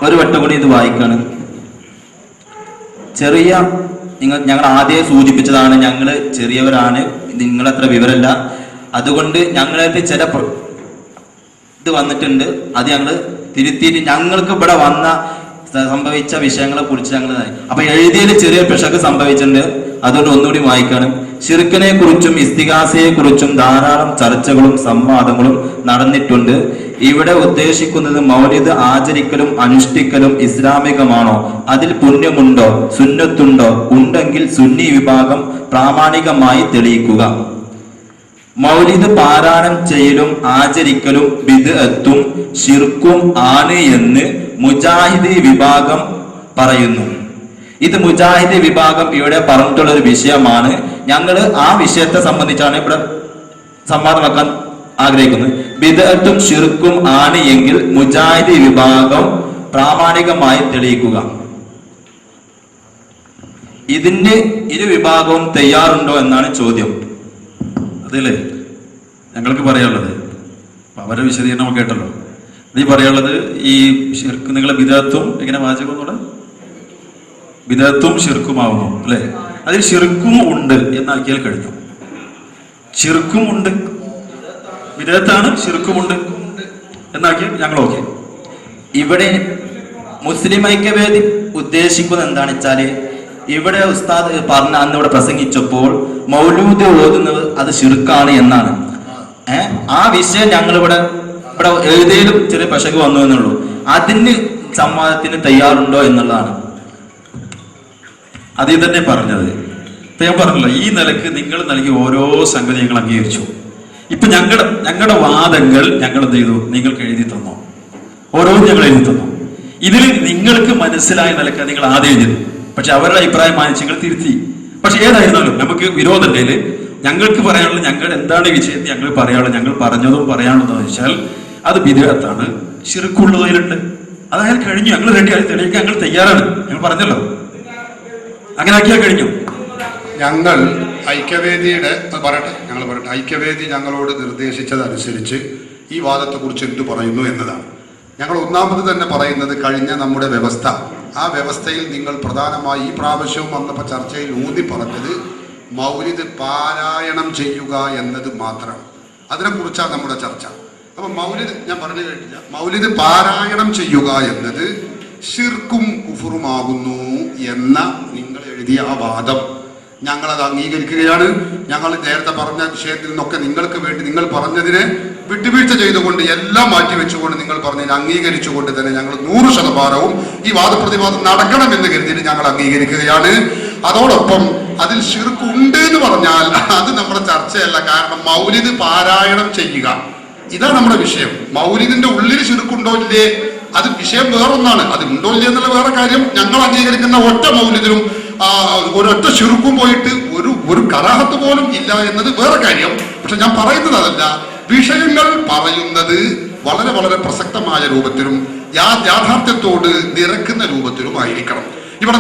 ഒരു വട്ടം കൂടി ഇത് വായിക്കാണ്. ഞങ്ങൾ ആദ്യം സൂചിപ്പിച്ചതാണ്, ഞങ്ങൾ ചെറിയവരാണ്, നിങ്ങളത്ര വിവരമില്ല, അതുകൊണ്ട് ഞങ്ങളത് ചില ഇത് വന്നിട്ടുണ്ട്, അത് ഞങ്ങൾ തിരുത്തിയിട്ട് ഞങ്ങൾക്ക് ഇവിടെ സംഭവിച്ച വിഷയങ്ങളെ കുറിച്ച് ഞങ്ങൾ അപ്പൊ എഴുതിയതിൽ ചെറിയ പിശക് സംഭവിച്ചിട്ടുണ്ട്. അതുകൊണ്ട് ഒന്നുകൂടി വായിക്കാണ്. ശിർക്കിനെ കുറിച്ചും ഇസ്തിഗാസയെ കുറിച്ചും ധാരാളം ചർച്ചകളും സംവാദങ്ങളും നടന്നിട്ടുണ്ട്. ഇവിടെ ഉദ്ദേശിക്കുന്നത് മൗലിദ് ആചരിക്കലും അനുഷ്ഠിക്കലും ഇസ്ലാമികമാണോ, അതിൽ പുണ്യമുണ്ടോ, സുന്നത്തുണ്ടോ, ഉണ്ടെങ്കിൽ സുന്നി വിഭാഗം പ്രാമാണികമായി തെളിയിക്കുക. മൗലിദ് പാരായണം ചെയ്യലും ആചരിക്കലും ബിദ്അത്തും ശിർക്കും ആണ് എന്ന് മുജാഹിദ് വിഭാഗം പറയുന്നു. ഇത് മുജാഹിദ് വിഭാഗം ഇവിടെ പറഞ്ഞിട്ടുള്ള ഒരു വിഷയമാണ്. ഞങ്ങൾ ആ വിഷയത്തെ സംബന്ധിച്ചാണ് ഇവിടെ സംവാദം വെക്കാൻ ആഗ്രഹിക്കുന്നത്. ബിദ്അത്തും ശിർക്കും ആണ് എങ്കിൽ മുജാഹിദ് വിഭാഗം പ്രാമാണികമായി തെളിയിക്കുക. ഇതിന് ഇരു വിഭാഗവും തയ്യാറുണ്ടോ എന്നാണ് ചോദ്യം. അതല്ലേ ഞങ്ങൾക്ക് പറയാനുള്ളത്. അവരുടെ വിശദീകരണം നമുക്ക് കേട്ടല്ലോ. നീ പറയാനുള്ളത് ഈ ശിർക്ക് നിങ്ങളെ ബിദ്അത്തും എങ്ങനെ വാചകം എന്നുള്ള ബിദ്അത്തും ശിർക്കുമാവുന്നു അല്ലെ? അതിൽ ശിർക്കും ഉണ്ട് എന്നാക്കിയാൽ കഴിഞ്ഞു. ശിർക്കും ഉണ്ട്, ബിദ്അത്താണ്, ശിർക്കുമുണ്ട് എന്നാക്കിയാൽ ഞങ്ങൾ ഓക്കെ. ഇവിടെ മുസ്ലിം ഐക്യവേദി ഉദ്ദേശിക്കുന്നത് എന്താണെന്ന് വെച്ചാല്, ഇവിടെ ഉസ്താദ് പറഞ്ഞ അന്ന് ഇവിടെ പ്രസംഗിച്ചപ്പോൾ മൗലൂദ് ഓതുന്നത് അത് ശിർക്കാണ് എന്നാണ്. ആ വിഷയം ഞങ്ങൾ ഇവിടെ എഴുതിയതിലും ചെറിയ പിശക് വന്നു എന്നുള്ളൂ. അതിന് സംവാദത്തിന് തയ്യാറുണ്ടോ എന്നുള്ളതാണ്. അതിൽ തന്നെ പറഞ്ഞത്. ഇപ്പൊ ഞാൻ പറഞ്ഞല്ലോ, ഈ നിലക്ക് നിങ്ങൾ നൽകിയ ഓരോ സംഗതി ഞങ്ങൾ അംഗീകരിച്ചു. ഇപ്പൊ ഞങ്ങളുടെ വാദങ്ങൾ ഞങ്ങൾ എന്ത് ചെയ്തു? നിങ്ങൾക്ക് എഴുതി തന്നു, ഓരോന്നും ഞങ്ങൾ എഴുതി തന്നു. ഇതിൽ നിങ്ങൾക്ക് മനസ്സിലായ നിലക്ക് നിങ്ങൾ ആദ്യം എഴുതി, പക്ഷെ അവരുടെ അഭിപ്രായം മാനിച്ച് നിങ്ങൾ തിരുത്തി. പക്ഷെ ഏതായിരുന്നാലും നമുക്ക് വിരോധമുണ്ടെങ്കിൽ ഞങ്ങൾക്ക് പറയാനുള്ളത്, ഞങ്ങൾ എന്താണ് ഈ വിഷയത്തിൽ ഞങ്ങൾ പറയാനുള്ളത്, ഞങ്ങൾ പറഞ്ഞതും പറയാനുള്ളതെന്ന് വെച്ചാൽ അത് ബിദ്അത്താണ്, ശിർക്കുള്ളതിലുണ്ട്. അതായത് കഴിഞ്ഞു, ഞങ്ങൾ റെഡിയായി തെളിയിക്കാൻ ഞങ്ങൾ തയ്യാറാണ്. ഞങ്ങൾ പറഞ്ഞല്ലോ, അങ്ങനെ ആക്കിയാൽ കഴിഞ്ഞു. ഞങ്ങൾ ഐക്യവേദിയുടെ ഐക്യവേദി ഞങ്ങളോട് നിർദ്ദേശിച്ചതനുസരിച്ച് ഈ വാദത്തെക്കുറിച്ച് എന്തു പറയുന്നു എന്നതാണ്. ഞങ്ങൾ ഒന്നാമത് തന്നെ പറയുന്നത്, കഴിഞ്ഞ നമ്മുടെ വ്യവസ്ഥ, ആ വ്യവസ്ഥയിൽ നിങ്ങൾ പ്രധാനമായി ഈ പ്രാവശ്യവും വന്നപ്പോൾ ചർച്ചയിൽ ഊന്നി പറഞ്ഞത് മൗലിദ് പാരായണം ചെയ്യുക എന്നത് മാത്രം. അതിനെക്കുറിച്ചാണ് നമ്മുടെ ചർച്ച. അപ്പൊ മൗലിദ് ഞാൻ പറഞ്ഞു കേട്ടില്ല. മൗലിദ് പാരായണം ചെയ്യുക എന്നത് ശിർക്കും കുഫറുമാകുന്നു എന്ന നിങ്ങൾ എഴുതിയ ആ വാദം ഞങ്ങളത് അംഗീകരിക്കുകയാണ്. ഞങ്ങൾ നേരത്തെ പറഞ്ഞ വിഷയത്തിൽ നിന്നൊക്കെ നിങ്ങൾക്ക് വേണ്ടി നിങ്ങൾ പറഞ്ഞതിനെ വിട്ടുവീഴ്ച ചെയ്തുകൊണ്ട് എല്ലാം മാറ്റിവെച്ചുകൊണ്ട് നിങ്ങൾ പറഞ്ഞതിനെ അംഗീകരിച്ചുകൊണ്ട് തന്നെ ഞങ്ങൾ 100% ഈ വാദപ്രതിവാദം നടക്കണമെന്ന് കരുതിയിട്ട് ഞങ്ങൾ അംഗീകരിക്കുകയാണ്. അതോടൊപ്പം അതിൽ ശിർക്ക് ഉണ്ട് എന്ന് പറഞ്ഞാൽ അത് നമ്മുടെ ചർച്ചയല്ല. കാരണം മൗലിദ് പാരായണം ചെയ്യുക, ഇതാണ് നമ്മുടെ വിഷയം. മൗലിദിന്റെ ഉള്ളിൽ ശിർക്കുണ്ടോ ഇല്ലേ, അത് വിഷയം വേറൊന്നാണ്. അത് ഉണ്ടോ ഇല്ലേ എന്നുള്ള വേറെ കാര്യം. ഞങ്ങൾ അംഗീകരിക്കുന്ന ഒറ്റ മൗലിദിലും ഒരൊറ്റ ശിർക്കും പോയിട്ട് ഒരു കറാഹത്ത് പോലും ഇല്ല എന്നത് വേറെ കാര്യം. പക്ഷെ ഞാൻ പറയുന്നത് അതല്ല, വിഷയങ്ങൾ പറയുന്നത് വളരെ വളരെ പ്രസക്തമായ രൂപത്തിലും യാഥാർത്ഥ്യത്തോട് നിരക്കുന്ന രൂപത്തിലും ആയിരിക്കണം. ഇവിടെ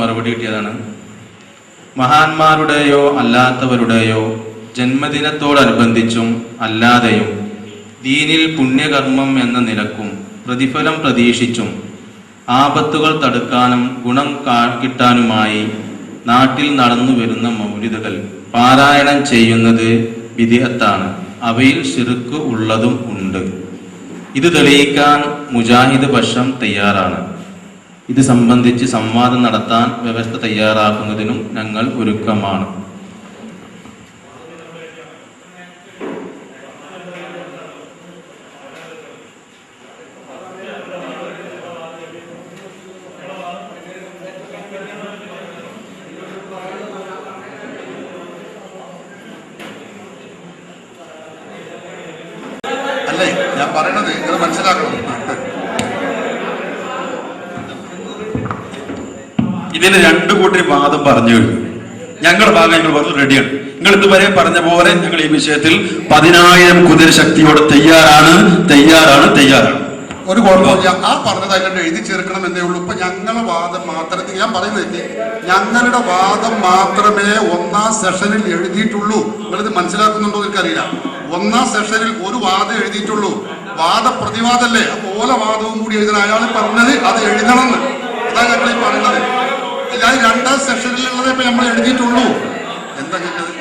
മറുപടി കിട്ടിയതാണ്. മഹാന്മാരുടെയോ അല്ലാത്തവരുടെയോ ജന്മദിനത്തോടനുബന്ധിച്ചും അല്ലാതെയും ദീനിൽ പുണ്യകർമ്മം എന്ന നിലക്കും പ്രതിഫലം പ്രതീക്ഷിച്ചും ആപത്തുകൾ തടുക്കാനും ഗുണം കിട്ടാനുമായി നാട്ടിൽ നടന്നു വരുന്ന മൗലിദുകൾ പാരായണം ചെയ്യുന്നത് ബിദ്അത്താണ്. അവയിൽ ശിർക്ക് ഉള്ളതും ഉണ്ട്. ഇത് തെളിയിക്കാൻ മുജാഹിദ് പക്ഷം തയ്യാറാണ്. ഇത് സംബന്ധിച്ച് സംവാദം നടത്താൻ വ്യവസ്ഥ തയ്യാറാക്കുന്നതിനും ഞങ്ങൾ ഒരുക്കമാണ്. അല്ലേ ഞാൻ പറയണത് നിങ്ങൾ മനസ്സിലാക്കണം. ഇതിന് രണ്ടു കൂട്ടർ വാദം പറഞ്ഞു കഴിഞ്ഞു. ഞങ്ങളുടെ ഭാഗം ഞങ്ങൾ പറഞ്ഞു റെഡിയാണ്. നിങ്ങൾ ഇതുവരെ പറഞ്ഞ പോലെ ഞങ്ങൾ ഈ വിഷയത്തിൽ 10,000 കുതിര ശക്തിയോടെ തയ്യാറാണ്. ഒരു കുഴപ്പമില്ല. ആ പറഞ്ഞതായിട്ട് എഴുതി ചേർക്കണം എന്നേ ഉള്ളൂ. ഇപ്പൊ ഞങ്ങളുടെ വാദം മാത്രമേ, ഞാൻ പറയുന്നത് ഞങ്ങളുടെ വാദം മാത്രമേ ഒന്നാം സെഷനിൽ എഴുതിയിട്ടുള്ളൂ. നിങ്ങളിത് മനസ്സിലാക്കുന്നുണ്ടോ എനിക്കറിയില്ല. ഒന്നാം സെഷനിൽ ഒരു വാദം എഴുതിയിട്ടുള്ളൂ. വാദപ്രതിവാദല്ലേ, അപ്പൊ ഓല വാദവും കൂടി എഴുതണം. അയാൾ പറഞ്ഞത് അത് എഴുതണം എന്ന്, അതാ ഞങ്ങൾ ഈ പറയുന്നത്. ഞാൻ രണ്ടാം സെഷനിലുള്ളതേ ഇപ്പൊ നമ്മൾ എഴുതിയിട്ടുള്ളൂ. എന്താ കേട്ടത്?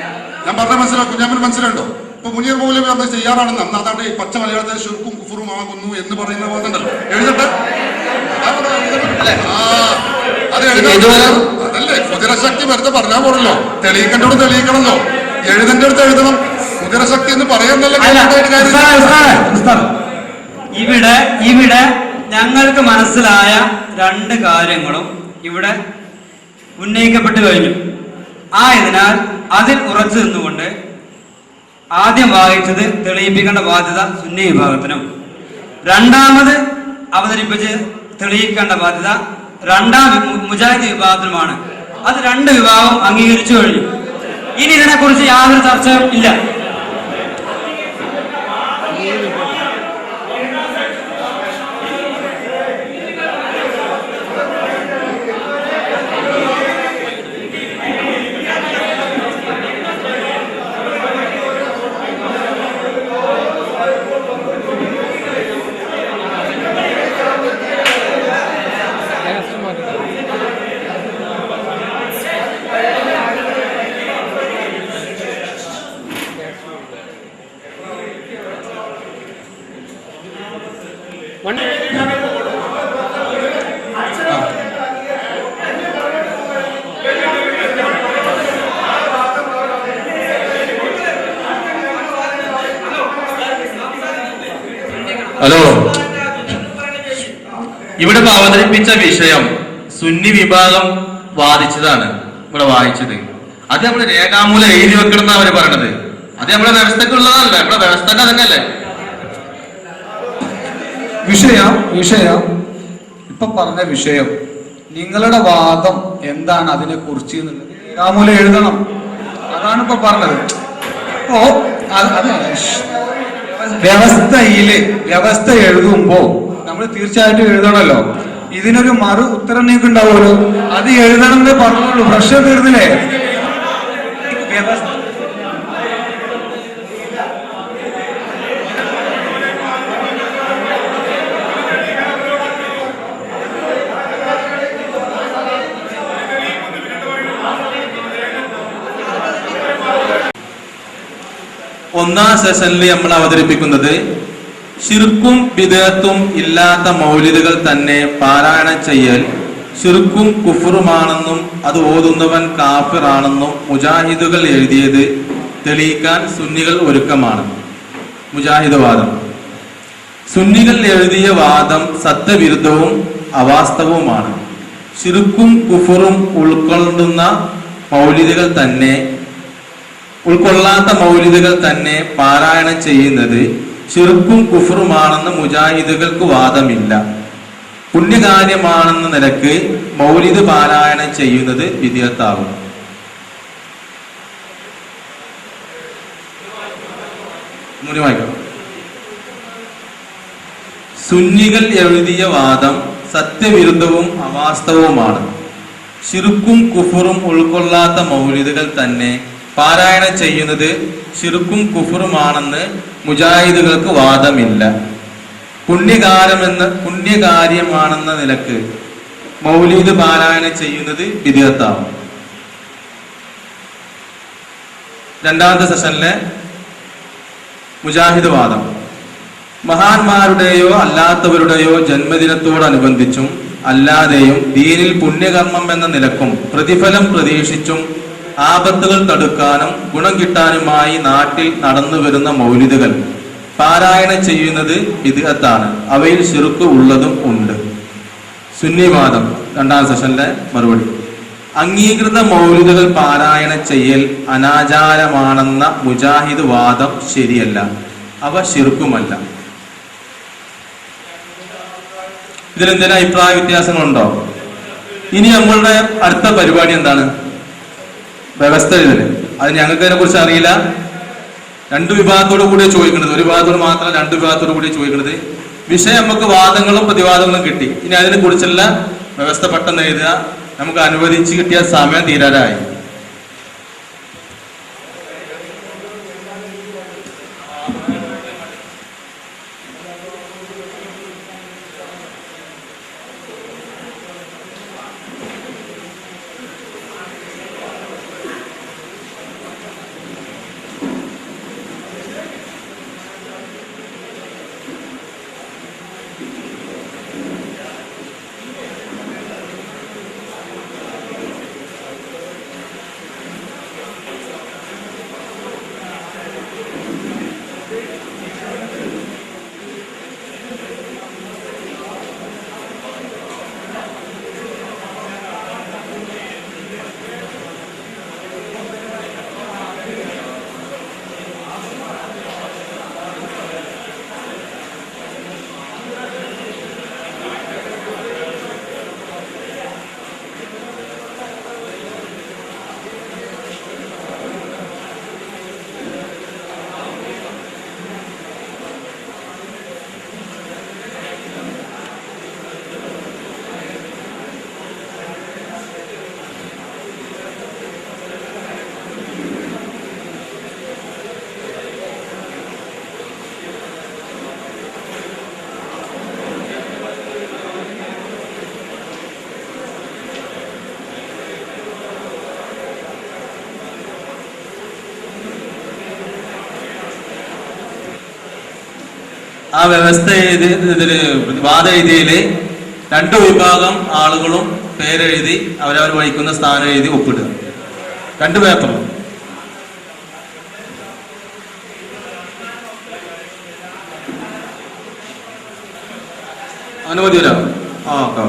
ഞാൻ പറഞ്ഞ മനസ്സിലാക്കും. ഞാൻ മനസ്സിലുണ്ടോ? ഇപ്പൊ മുനീർ മൗലവി നമ്മൾ ചെയ്യാറാണെന്ന് അതാണ്ട് ഈ പച്ച മലയാളത്തിൽ ശിർക്കും കുഫറും ആകുന്നു എന്ന് പറയുന്ന പോലെ ഉണ്ടല്ലോ. എഴുതട്ടെ, അത് എഴുതാം. അതല്ലേ കുതിരശക്തി വെറുതെ പറഞ്ഞാൽ പോരല്ലോ, തെളിയിക്കേണ്ടോട് തെളിയിക്കണമല്ലോ. എഴുതേണ്ട അടുത്ത് എഴുതണം. കുതിരശക്തി എന്ന് പറയുന്നല്ലോ. ഇവിടെ ഞങ്ങൾക്ക് മനസ്സിലായ രണ്ട് കാര്യങ്ങളും ഇവിടെ ഉന്നയിക്കപ്പെട്ടു കഴിഞ്ഞു. ആയതിനാൽ അതിൽ ഉറച്ചു നിന്നുകൊണ്ട് ആദ്യം വായിച്ചത് തെളിയിപ്പിക്കേണ്ട ബാധ്യത സുന്നി വിഭാഗത്തിനും, രണ്ടാമത് അവതരിപ്പിച്ച് തെളിയിക്കേണ്ട ബാധ്യത രണ്ടാം മുജാഹിദ് വിഭാഗത്തിനുമാണ്. അത് രണ്ട് വിഭാഗം അംഗീകരിച്ചു കഴിഞ്ഞു. ഇനി ഇതിനെക്കുറിച്ച് യാതൊരു ചർച്ചയും ഇല്ല. ഹലോ, ഇവിടെ അവതരിപ്പിച്ച വിഷയം സുന്നി വിഭാഗം വാദിച്ചതാണ് ഇവിടെ വായിച്ചത്. അത് നമ്മൾ രേഖാമൂലം എഴുതി വെക്കണം എന്നാ അവര് പറയണത്. അത് നമ്മുടെ വ്യവസ്ഥക്കുള്ളതല്ല, നമ്മുടെ വ്യവസ്ഥന്റെ തന്നെയല്ലേ വിഷയം ഇപ്പൊ പറഞ്ഞ വിഷയം. നിങ്ങളുടെ വാദം എന്താണ് അതിനെ കുറിച്ച് രേഖാമൂലം എഴുതണം. അതാണ് ഇപ്പൊ പറഞ്ഞത്. ഓ വ്യവസ്ഥ എഴുതുമ്പോ നമ്മൾ തീർച്ചയായിട്ടും എഴുതണല്ലോ. ഇതിനൊരു മറു ഉത്തരം നിങ്ങൾക്ക് ഉണ്ടാവുമല്ലോ, അത് എഴുതണം എന്നേ പറഞ്ഞുള്ളൂ. പ്രശ്നം തീർന്നില്ലേ? വ്യവസ്ഥ ഒന്നാം സെഷനിൽ നമ്മൾ അവതരിപ്പിക്കുന്നത് ശിർക്കും ബിദഅത്തും ഇല്ലാത്ത മൗലിദുകൾ തന്നെ പാരായണം ചെയ്യൽ ശിർക്കും കുഫറുമാണെന്നും അത് ഓതുന്നവൻ കാഫിറാണെന്നും മുജാഹിദുകൾ എഴുതിയത് തെളിയിക്കാൻ സുന്നികൾ ഒരുക്കമാണ്. മുജാഹിദ് വാദം. സുന്നികൾ എഴുതിയ വാദം സത്യവിരുദ്ധവും അവാസ്തവവുമാണ്. ശിർക്കും കുഫറും ഉൾക്കൊള്ളാത്ത മൗലിദുകൾ തന്നെ പാരായണം ചെയ്യുന്നത് ശിർക്കും കുഫറുമാണെന്ന് മുജാഹിദുകൾക്ക് വാദമില്ല. പുണ്യകാര്യമാണെന്ന നിലക്ക് മൗലിദ് പാരായണം ചെയ്യുന്നത് വിദ്യത്താകും. സുന്നികൾ എഴുതിയ വാദം സത്യവിരുദ്ധവും അവാസ്തവവുമാണ്. ശിർക്കും കുഫറും ഉൾക്കൊള്ളാത്ത മൗലിദുകൾ തന്നെ പാരായണം ചെയ്യുന്നത് ശിർക്കും കുഫറുമാണെന്ന് മുജാഹിദുകൾക്ക് വാദമില്ല. പുണ്യകാര്യമാണെന്ന നിലക്ക് മൗലീദ് പാരായണം ചെയ്യുന്നത് ബിദ്അത്താവും. രണ്ടാമത്തെ സെഷനിലെ മുജാഹിദ് വാദം. മഹാന്മാരുടെയോ അല്ലാത്തവരുടെയോ ജന്മദിനത്തോടനുബന്ധിച്ചും അല്ലാതെയും ദീനിൽ പുണ്യകർമ്മം എന്ന നിലക്കും പ്രതിഫലം പ്രതീക്ഷിച്ചും ആപത്തുകൾ തടുക്കാനും ഗുണം കിട്ടാനുമായി നാട്ടിൽ നടന്നു വരുന്ന മൗലിദുകൾ പാരായണം ചെയ്യുന്നത് ബിദ്അത്താണ്. അവയിൽ ശിർക്ക് ഉള്ളതും ഉണ്ട്. സുന്നിവാദം. രണ്ടാം സെഷനിലെ മറുപടി. അംഗീകൃത മൗലിദുകൾ പാരായണം ചെയ്യൽ അനാചാരമാണെന്ന മുജാഹിദ് വാദം ശരിയല്ല. അവ ശിർക്കുമല്ല. ഇതിലെന്തെങ്കിലും അഭിപ്രായ വ്യത്യാസങ്ങളുണ്ടോ? ഇനി നമ്മളുടെ അടുത്ത പരിപാടി എന്താണ്? വ്യവസ്ഥ എഴുതല്. അത് ഞങ്ങൾക്ക് അതിനെ കുറിച്ച് അറിയില്ല. രണ്ടു വിഭാഗത്തോടു കൂടിയാണ് ചോദിക്കുന്നത്. ഒരു വിഭാഗത്തോട് മാത്രം, രണ്ടു വിഭാഗത്തോടു കൂടി ചോദിക്കുന്നത്. വിഷയം നമുക്ക് വാദങ്ങളും പ്രതിവാദങ്ങളും കിട്ടി. ഇനി അതിനെ കുറിച്ചുള്ള വ്യവസ്ഥ പെട്ടെന്ന് എഴുതുക. നമുക്ക് അനുവദിച്ച് കിട്ടിയ സമയം തീരാറായി. ആ വ്യവസ്ഥ ഇതില് വാദ എഴുതിയില് 2 വിഭാഗം ആളുകളും പേരെഴുതി അവരവർ വഹിക്കുന്ന സ്ഥാനം എഴുതി ഒപ്പിടുക. 2 പേപ്പറും. അനുമതി വരാം. ഓക്കെ.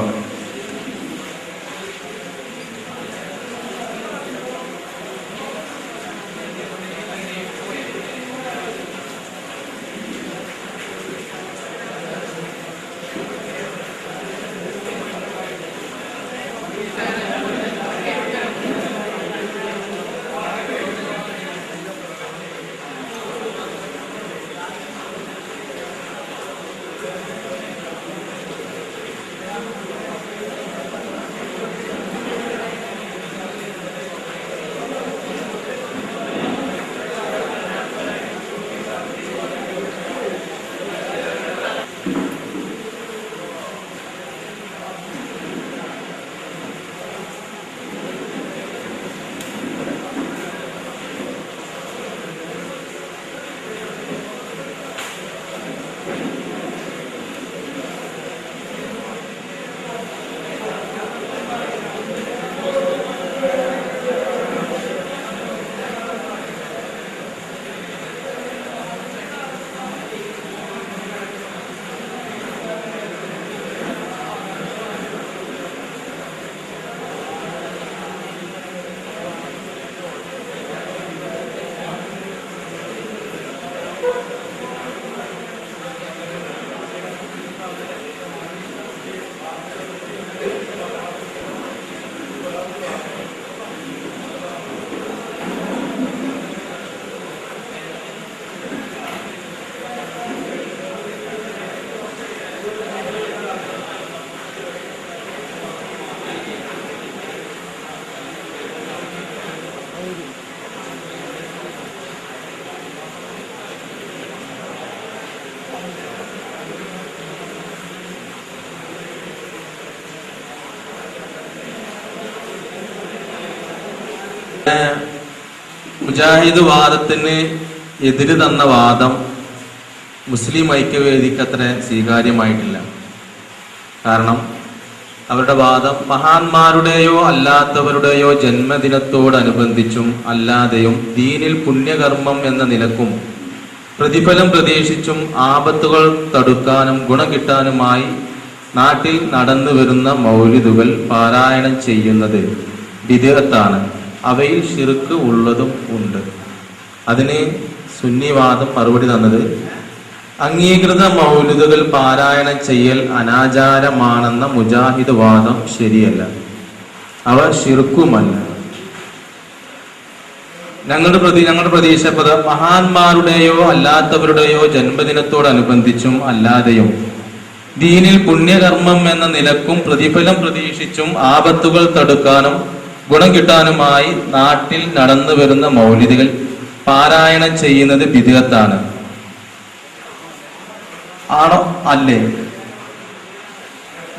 മുജാഹിദ് വാദത്തിന് എതിര് തന്ന വാദം മുസ്ലിം ഐക്യവേദിക്ക് അത്ര സ്വീകാര്യമായിട്ടില്ല. കാരണം അവരുടെ വാദം മഹാന്മാരുടെയോ അല്ലാത്തവരുടെയോ ജന്മദിനത്തോടനുബന്ധിച്ചും അല്ലാതെയും ദീനിൽ പുണ്യകർമ്മം എന്ന നിലക്കും പ്രതിഫലം പ്രതീക്ഷിച്ചും ആപത്തുകൾ തടുക്കാനും ഗുണം കിട്ടാനുമായി നാട്ടിൽ നടന്നു വരുന്ന മൗലിദുകൾ പാരായണം ചെയ്യുന്നത് ബിദ്അത്താണ്, അവയിൽ ശിർക്ക് ഉള്ളതും ഉണ്ട്. അതിന് സുന്നിവാദം മറുപടി തന്നത്, അംഗീകൃത മൗലിദുകൾ പാരായണം ചെയ്യൽ അനാചാരമാണെന്ന മുജാഹിദ് വാദം ശരിയല്ല, അവ ശിർക്കുമല്ല. ഞങ്ങളുടെ പ്രതീക്ഷ മഹാന്മാരുടെയോ അല്ലാത്തവരുടെയോ ജന്മദിനത്തോടനുബന്ധിച്ചും അല്ലാതെയും ദീനിൽ പുണ്യകർമ്മം എന്ന നിലക്കും പ്രതിഫലം പ്രതീക്ഷിച്ചും ആപത്തുകൾ തടുക്കാനും ഗുണം കിട്ടാനുമായി നാട്ടിൽ നടന്നു വരുന്ന മൗലിദുകൾ പാരായണം ചെയ്യുന്നത് ബിദ്അത്താണ്. ആണോ? അല്ലേ?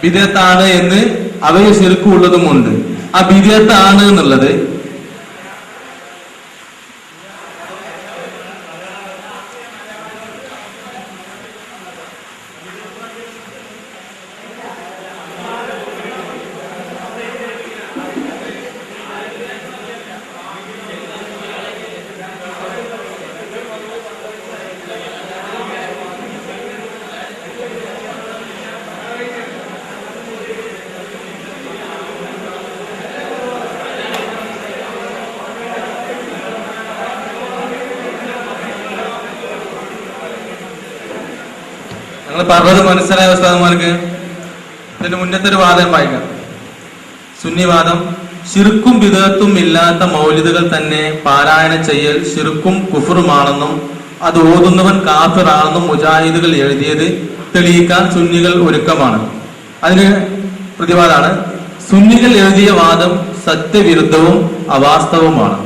ബിദ്അത്താണ് എന്ന് അവയിൽ ശിർക്കുള്ളതുമുണ്ട്. ആ ബിദ്അത്താണ് എന്നുള്ളത് നിങ്ങൾ പറഞ്ഞത് മനസ്സിലായ ഉസ്താദുമാർക്ക് ഇതിന്റെ മുന്നത്തെ ഒരു വാദം വായിക്കാം. സുന്നിവാദം: ശിർക്കും ബിദ്അത്തും ഇല്ലാത്ത മൗലിദുകൾ തന്നെ പാരായണം ചെയ്യൽ ശിർക്കും കുഫറുമാണെന്നും അത് ഓതുന്നവൻ കാഫിറാണെന്നും മുജാഹിദുകൾ എഴുതിയത് തെളിയിക്കാൻ സുന്നികൾ ഒരുക്കമാണ്. അതിന് പ്രതിവാദമാണ്: സുന്നികൾ എഴുതിയ വാദം സത്യവിരുദ്ധവും അവാസ്തവവുമാണ്.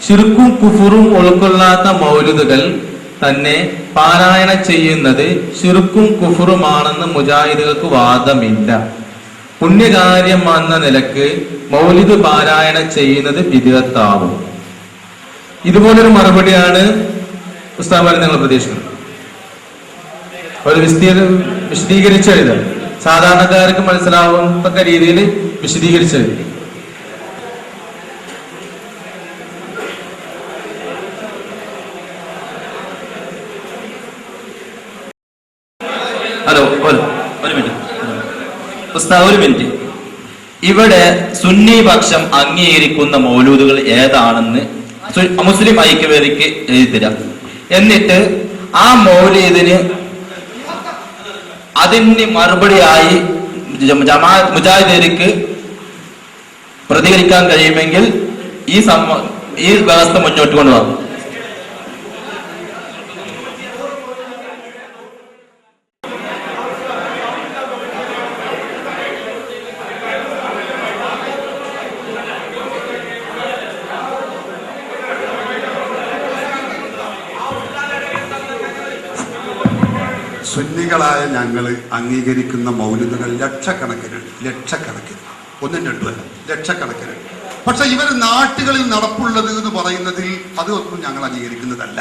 ശിർക്കും കുഫറും ഉൾക്കൊള്ളാത്ത മൗലിദുകൾ തന്നെ പാരായണം ചെയ്യുന്നത് ശിർക്കും കുഫറുമാണെന്ന് മുജാഹിദുകൾക്ക് വാദമില്ല. പുണ്യകാര്യം എന്ന നിലക്ക് മൗലിദ് പാരായണം ചെയ്യുന്നത് ബിദ്അത്താവും. ഇതുപോലൊരു മറുപടിയാണ് ഉസ്താദുമാരെ നിങ്ങൾ പ്രതീക്ഷിക്കുന്നത്. ഒരു വിശദീകരിച്ചെഴുത സാധാരണക്കാർക്ക് മനസ്സിലാവുന്ന രീതിയിൽ വിശദീകരിച്ചെഴുതി. ഹലോ, ഒരു മിനിറ്റ് ഉസ്താദ്, ഒരു മിനിറ്റ്. ഇവിടെ സുന്നി പക്ഷം അംഗീകരിക്കുന്ന മൗലൂദുകൾ ഏതാണെന്ന് മുസ്ലിം ഐക്യവേദിക്ക് എഴുതിത്തരാം. എന്നിട്ട് ആ മൗലീദിന് അതിന് മറുപടിയായി മുജാഹിദീർക്ക് പ്രതികരിക്കാൻ കഴിയുമെങ്കിൽ ഈ വ്യവസ്ഥ മുന്നോട്ട് കൊണ്ടുപോകും. സുന്നികളായ ഞങ്ങൾ അംഗീകരിക്കുന്ന മൗലിദുകൾ ലക്ഷക്കണക്കിന്, ഒന്നും രണ്ടുമല്ല, ലക്ഷക്കണക്കിന്. പക്ഷെ ഇവർ നാട്ടുകളിൽ നടപ്പുള്ളത് എന്ന് പറയുന്നതിൽ അതൊന്നും ഞങ്ങൾ അംഗീകരിക്കുന്നതല്ല.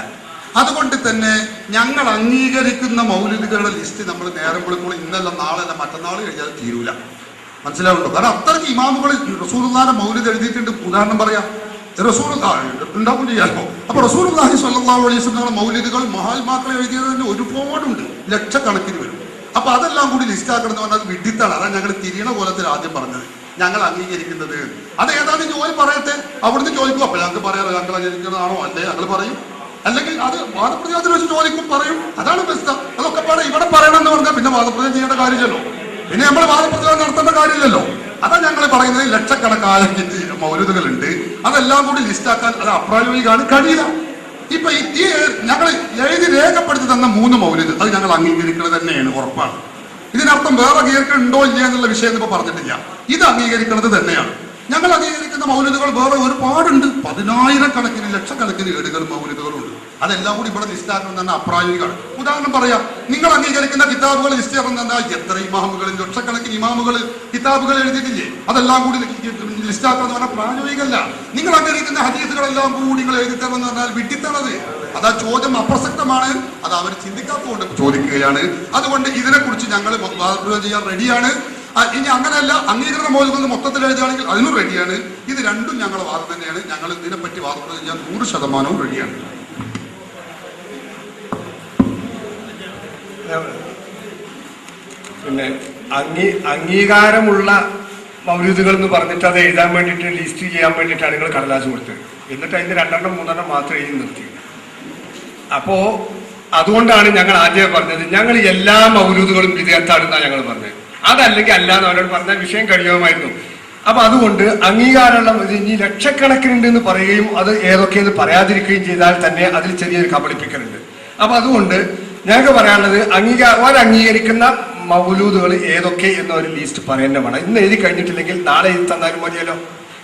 അതുകൊണ്ട് തന്നെ ഞങ്ങൾ അംഗീകരിക്കുന്ന മൗലിദുകളുടെ ലിസ്റ്റ് നമ്മൾ നേരം വിളിക്കുമ്പോൾ ഇന്നല്ല നാളല്ല മറ്റന്നാൾ കഴിഞ്ഞാൽ തീരൂല. മനസ്സിലാവുണ്ടോ? കാരണം അത്രയ്ക്ക് ഇമാമുകൾ റസൂലുള്ളാഹിന്റെ മൗലിദ് എഴുതിയിട്ടുണ്ട്. ഉദാഹരണം പറയാം, റസൂൽ ഉണ്ടാവും ചെയ്യാമോ? അപ്പൊ റസൂലുള്ളാഹി സ്വല്ലല്ലാഹു അലൈഹി വസല്ലം മൗലിദുകൾ മഹാത്മാക്കൾ എഴുതിയതിന് ഒരുപാടുണ്ട്, ലക്ഷക്കണക്കിന് വരും. അപ്പൊ അതെല്ലാം കൂടി ലിസ്റ്റ് ആക്കണം എന്ന് പറഞ്ഞാൽ വിഡിത്താണ്. അതാണ് ഞങ്ങൾ തിരിയണ കോലത്തിൽ ആദ്യം പറഞ്ഞത് ഞങ്ങൾ അംഗീകരിക്കുന്നത്. അത് ഏതാണ് ജോലി പറയട്ടെ, അവിടുന്ന് ചോദിക്കും. അപ്പൊ ഞങ്ങൾക്ക് പറയാറ് ഞങ്ങൾ അംഗീകരിക്കുന്നതാണോ അല്ലേ ഞങ്ങൾ പറയും. അല്ലെങ്കിൽ അത് വാദപ്രതിവാദത്തിൽ വെച്ച് ചോദിക്കും, പറയും. അതാണ് ബെസ്റ്റ്. അതൊക്കെ പാടെ ഇവിടെ പറയണം എന്ന് പറഞ്ഞാൽ പിന്നെ വാദപ്രതിവാദം ചെയ്യേണ്ട കാര്യമില്ലല്ലോ, പിന്നെ നമ്മൾ വാദപ്രതിവാദം നടത്തേണ്ട കാര്യമില്ലല്ലോ. അതാ ഞങ്ങൾ പറയുന്നത് ലക്ഷക്കണക്കായ മൗലിദുകളുണ്ട്. അതെല്ലാം കൂടി ലിസ്റ്റാക്കാൻ അത് അപ്രായോഗികമാണ്, കഴിയില്ല. ഇപ്പൊ ഈ ഞങ്ങൾ എഴുതി രേഖപ്പെടുത്തി തന്ന 3 മൗലിദ് അത് ഞങ്ങൾ അംഗീകരിക്കുന്നത് തന്നെയാണ്, ഉറപ്പാണ്. ഇതിനർത്ഥം വേറെ അംഗീകരിക്കുന്നുണ്ടോ ഇല്ല എന്നുള്ള വിഷയം ഇപ്പൊ പറഞ്ഞിട്ടില്ല. ഇത് അംഗീകരിക്കുന്നത് തന്നെയാണ്. ഞങ്ങൾ അംഗീകരിക്കുന്ന മൗലിദുകൾ വേറെ ഒരുപാടുണ്ട്, 10,000-കണക്കിന് ലക്ഷക്കണക്കിന് ഏടുകൾ മൗലിദുകളുണ്ട്. അതെല്ലാം കൂടി ഇവിടെ ലിസ്റ്റാക്കുന്നത് തന്നെ അപ്രായോഗികമാണ്. ഉദാഹരണം പറയാം, നിങ്ങൾ അംഗീകരിക്കുന്ന കിതാബുകൾ ലിസ്റ്റ് ചെയ്യുന്ന എത്ര ഇമാമുകൾ, ലക്ഷക്കണക്കിന് ഇമാമുകൾ കിതാബുകൾ എഴുതിയിട്ടില്ലേ? അതെല്ലാം കൂടി ലിസ്റ്റാക്കുന്നത് പറഞ്ഞാൽ പ്രായോഗികമല്ല. നിങ്ങൾ അംഗീകരിക്കുന്ന ഹദീസുകളെല്ലാം കൂടി നിങ്ങൾ എഴുതി തരണമെന്ന് പറഞ്ഞാൽ വിട്ടിത്തണത്. അതാ ചോദ്യം അപ്രസക്തമാണ്. അത് അവർ ചിന്തിക്കാത്തതുകൊണ്ട് ചോദിക്കുകയാണ്. അതുകൊണ്ട് ഇതിനെക്കുറിച്ച് ഞങ്ങൾ വാദപ്രയോഗം ചെയ്യാൻ റെഡിയാണ്. ഇനി അങ്ങനെയല്ല, അംഗീകൃത മൗലികം മൊത്തത്തിൽ എഴുതുകയാണെങ്കിൽ അതിനും റെഡിയാണ്. ഇത് രണ്ടും ഞങ്ങളുടെ വാദം തന്നെയാണ്. ഞങ്ങൾ ഇതിനെപ്പറ്റി വാദപ്രയോഗം ചെയ്യാൻ 100% റെഡിയാണ്. പിന്നെ അംഗീകാരമുള്ള മൗലൂദുകൾ എന്ന് പറഞ്ഞിട്ട് അത് എഴുതാൻ വേണ്ടിയിട്ട് ലിസ്റ്റ് ചെയ്യാൻ വേണ്ടിയിട്ടാണ് നിങ്ങൾ കടലാസ് കൊടുത്തത്. എന്നിട്ട് അതിന് 2-3 മാത്രം എഴുതി നിർത്തി. അപ്പോ അതുകൊണ്ടാണ് ഞങ്ങൾ ആദ്യം പറഞ്ഞത് ഞങ്ങൾ എല്ലാ മൗലൂദുകളും ബിദ്അത്താണെന്നാണ് ഞങ്ങൾ പറഞ്ഞത്. അതല്ലെങ്കിൽ അല്ല എന്ന് അവരോട് പറഞ്ഞ വിഷയം കഴിയുമായിരുന്നു. അപ്പൊ അതുകൊണ്ട് അംഗീകാരമുള്ള ഇനി ലക്ഷക്കണക്കിനുണ്ട് എന്ന് പറയുകയും അത് ഏതൊക്കെയെന്ന് പറയാതിരിക്കുകയും ചെയ്താൽ തന്നെ അതിൽ ചെറിയൊരു കബളിപ്പിക്കലുണ്ട്. അപ്പൊ അതുകൊണ്ട് ഞങ്ങൾക്ക് പറയാനുള്ളത് അംഗീകരിക്കുന്ന മൗലൂദുകൾ ഏതൊക്കെ എന്ന ഒരു ലിസ്റ്റ് പറയേണ്ട വേണം. ഇന്ന് എഴുതി കഴിഞ്ഞിട്ടില്ലെങ്കിൽ നാളെ എഴുതി തന്നാലും മതിയല്ലോ.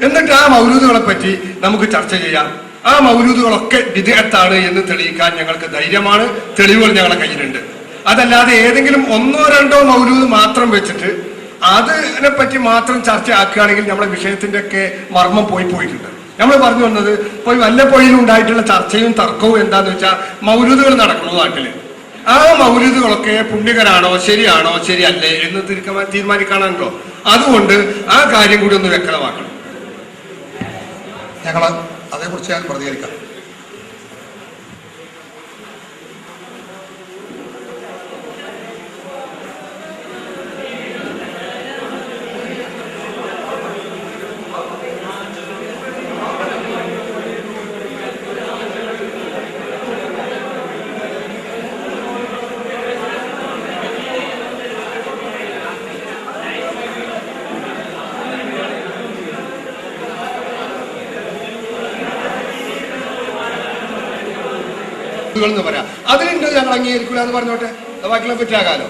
എന്നിട്ട് ആ മൗലൂദുകളെ പറ്റി നമുക്ക് ചർച്ച ചെയ്യാം. ആ മൗലൂദുകളൊക്കെ ബിദ്അത്താണ് എന്ന് തെളിയിക്കാൻ ഞങ്ങൾക്ക് ധൈര്യമാണ്, തെളിവുകൾ ഞങ്ങളുടെ കയ്യിലുണ്ട്. അതല്ലാതെ ഏതെങ്കിലും ഒന്നോ രണ്ടോ മൗലൂദ് മാത്രം വെച്ചിട്ട് അതിനെ പറ്റി മാത്രം ചർച്ച ആക്കുകയാണെങ്കിൽ നമ്മുടെ വിഷയത്തിന്റെ ഒക്കെ മർമ്മം പോയിട്ടുണ്ട്. നമ്മൾ പറഞ്ഞു വന്നത് ഇപ്പോൾ വല്ലപ്പോഴും ഉണ്ടായിട്ടുള്ള ചർച്ചയും തർക്കവും എന്താന്ന് വെച്ചാൽ മൗലൂദുകൾ നടക്കുന്നു നാട്ടില്. ആ മൗലൂദുകളൊക്കെ പുണ്യകരാണോ ശരിയാണോ ശരിയല്ലേ എന്ന് തീരുമാനിക്കാണല്ലോ. അതുകൊണ്ട് ആ കാര്യം കൂടി ഒന്ന് വ്യക്തമാക്കണം. ഞങ്ങൾ അതേക്കുറിച്ച് ഞാൻ പ്രതികരിക്കാം. എന്ന് പറയാം. അതിലുണ്ട് ഞങ്ങൾ അംഗീകരിക്കില്ല എന്ന് പറഞ്ഞോട്ടെ, ബാക്കിയുള്ള പറ്റാകാലോ.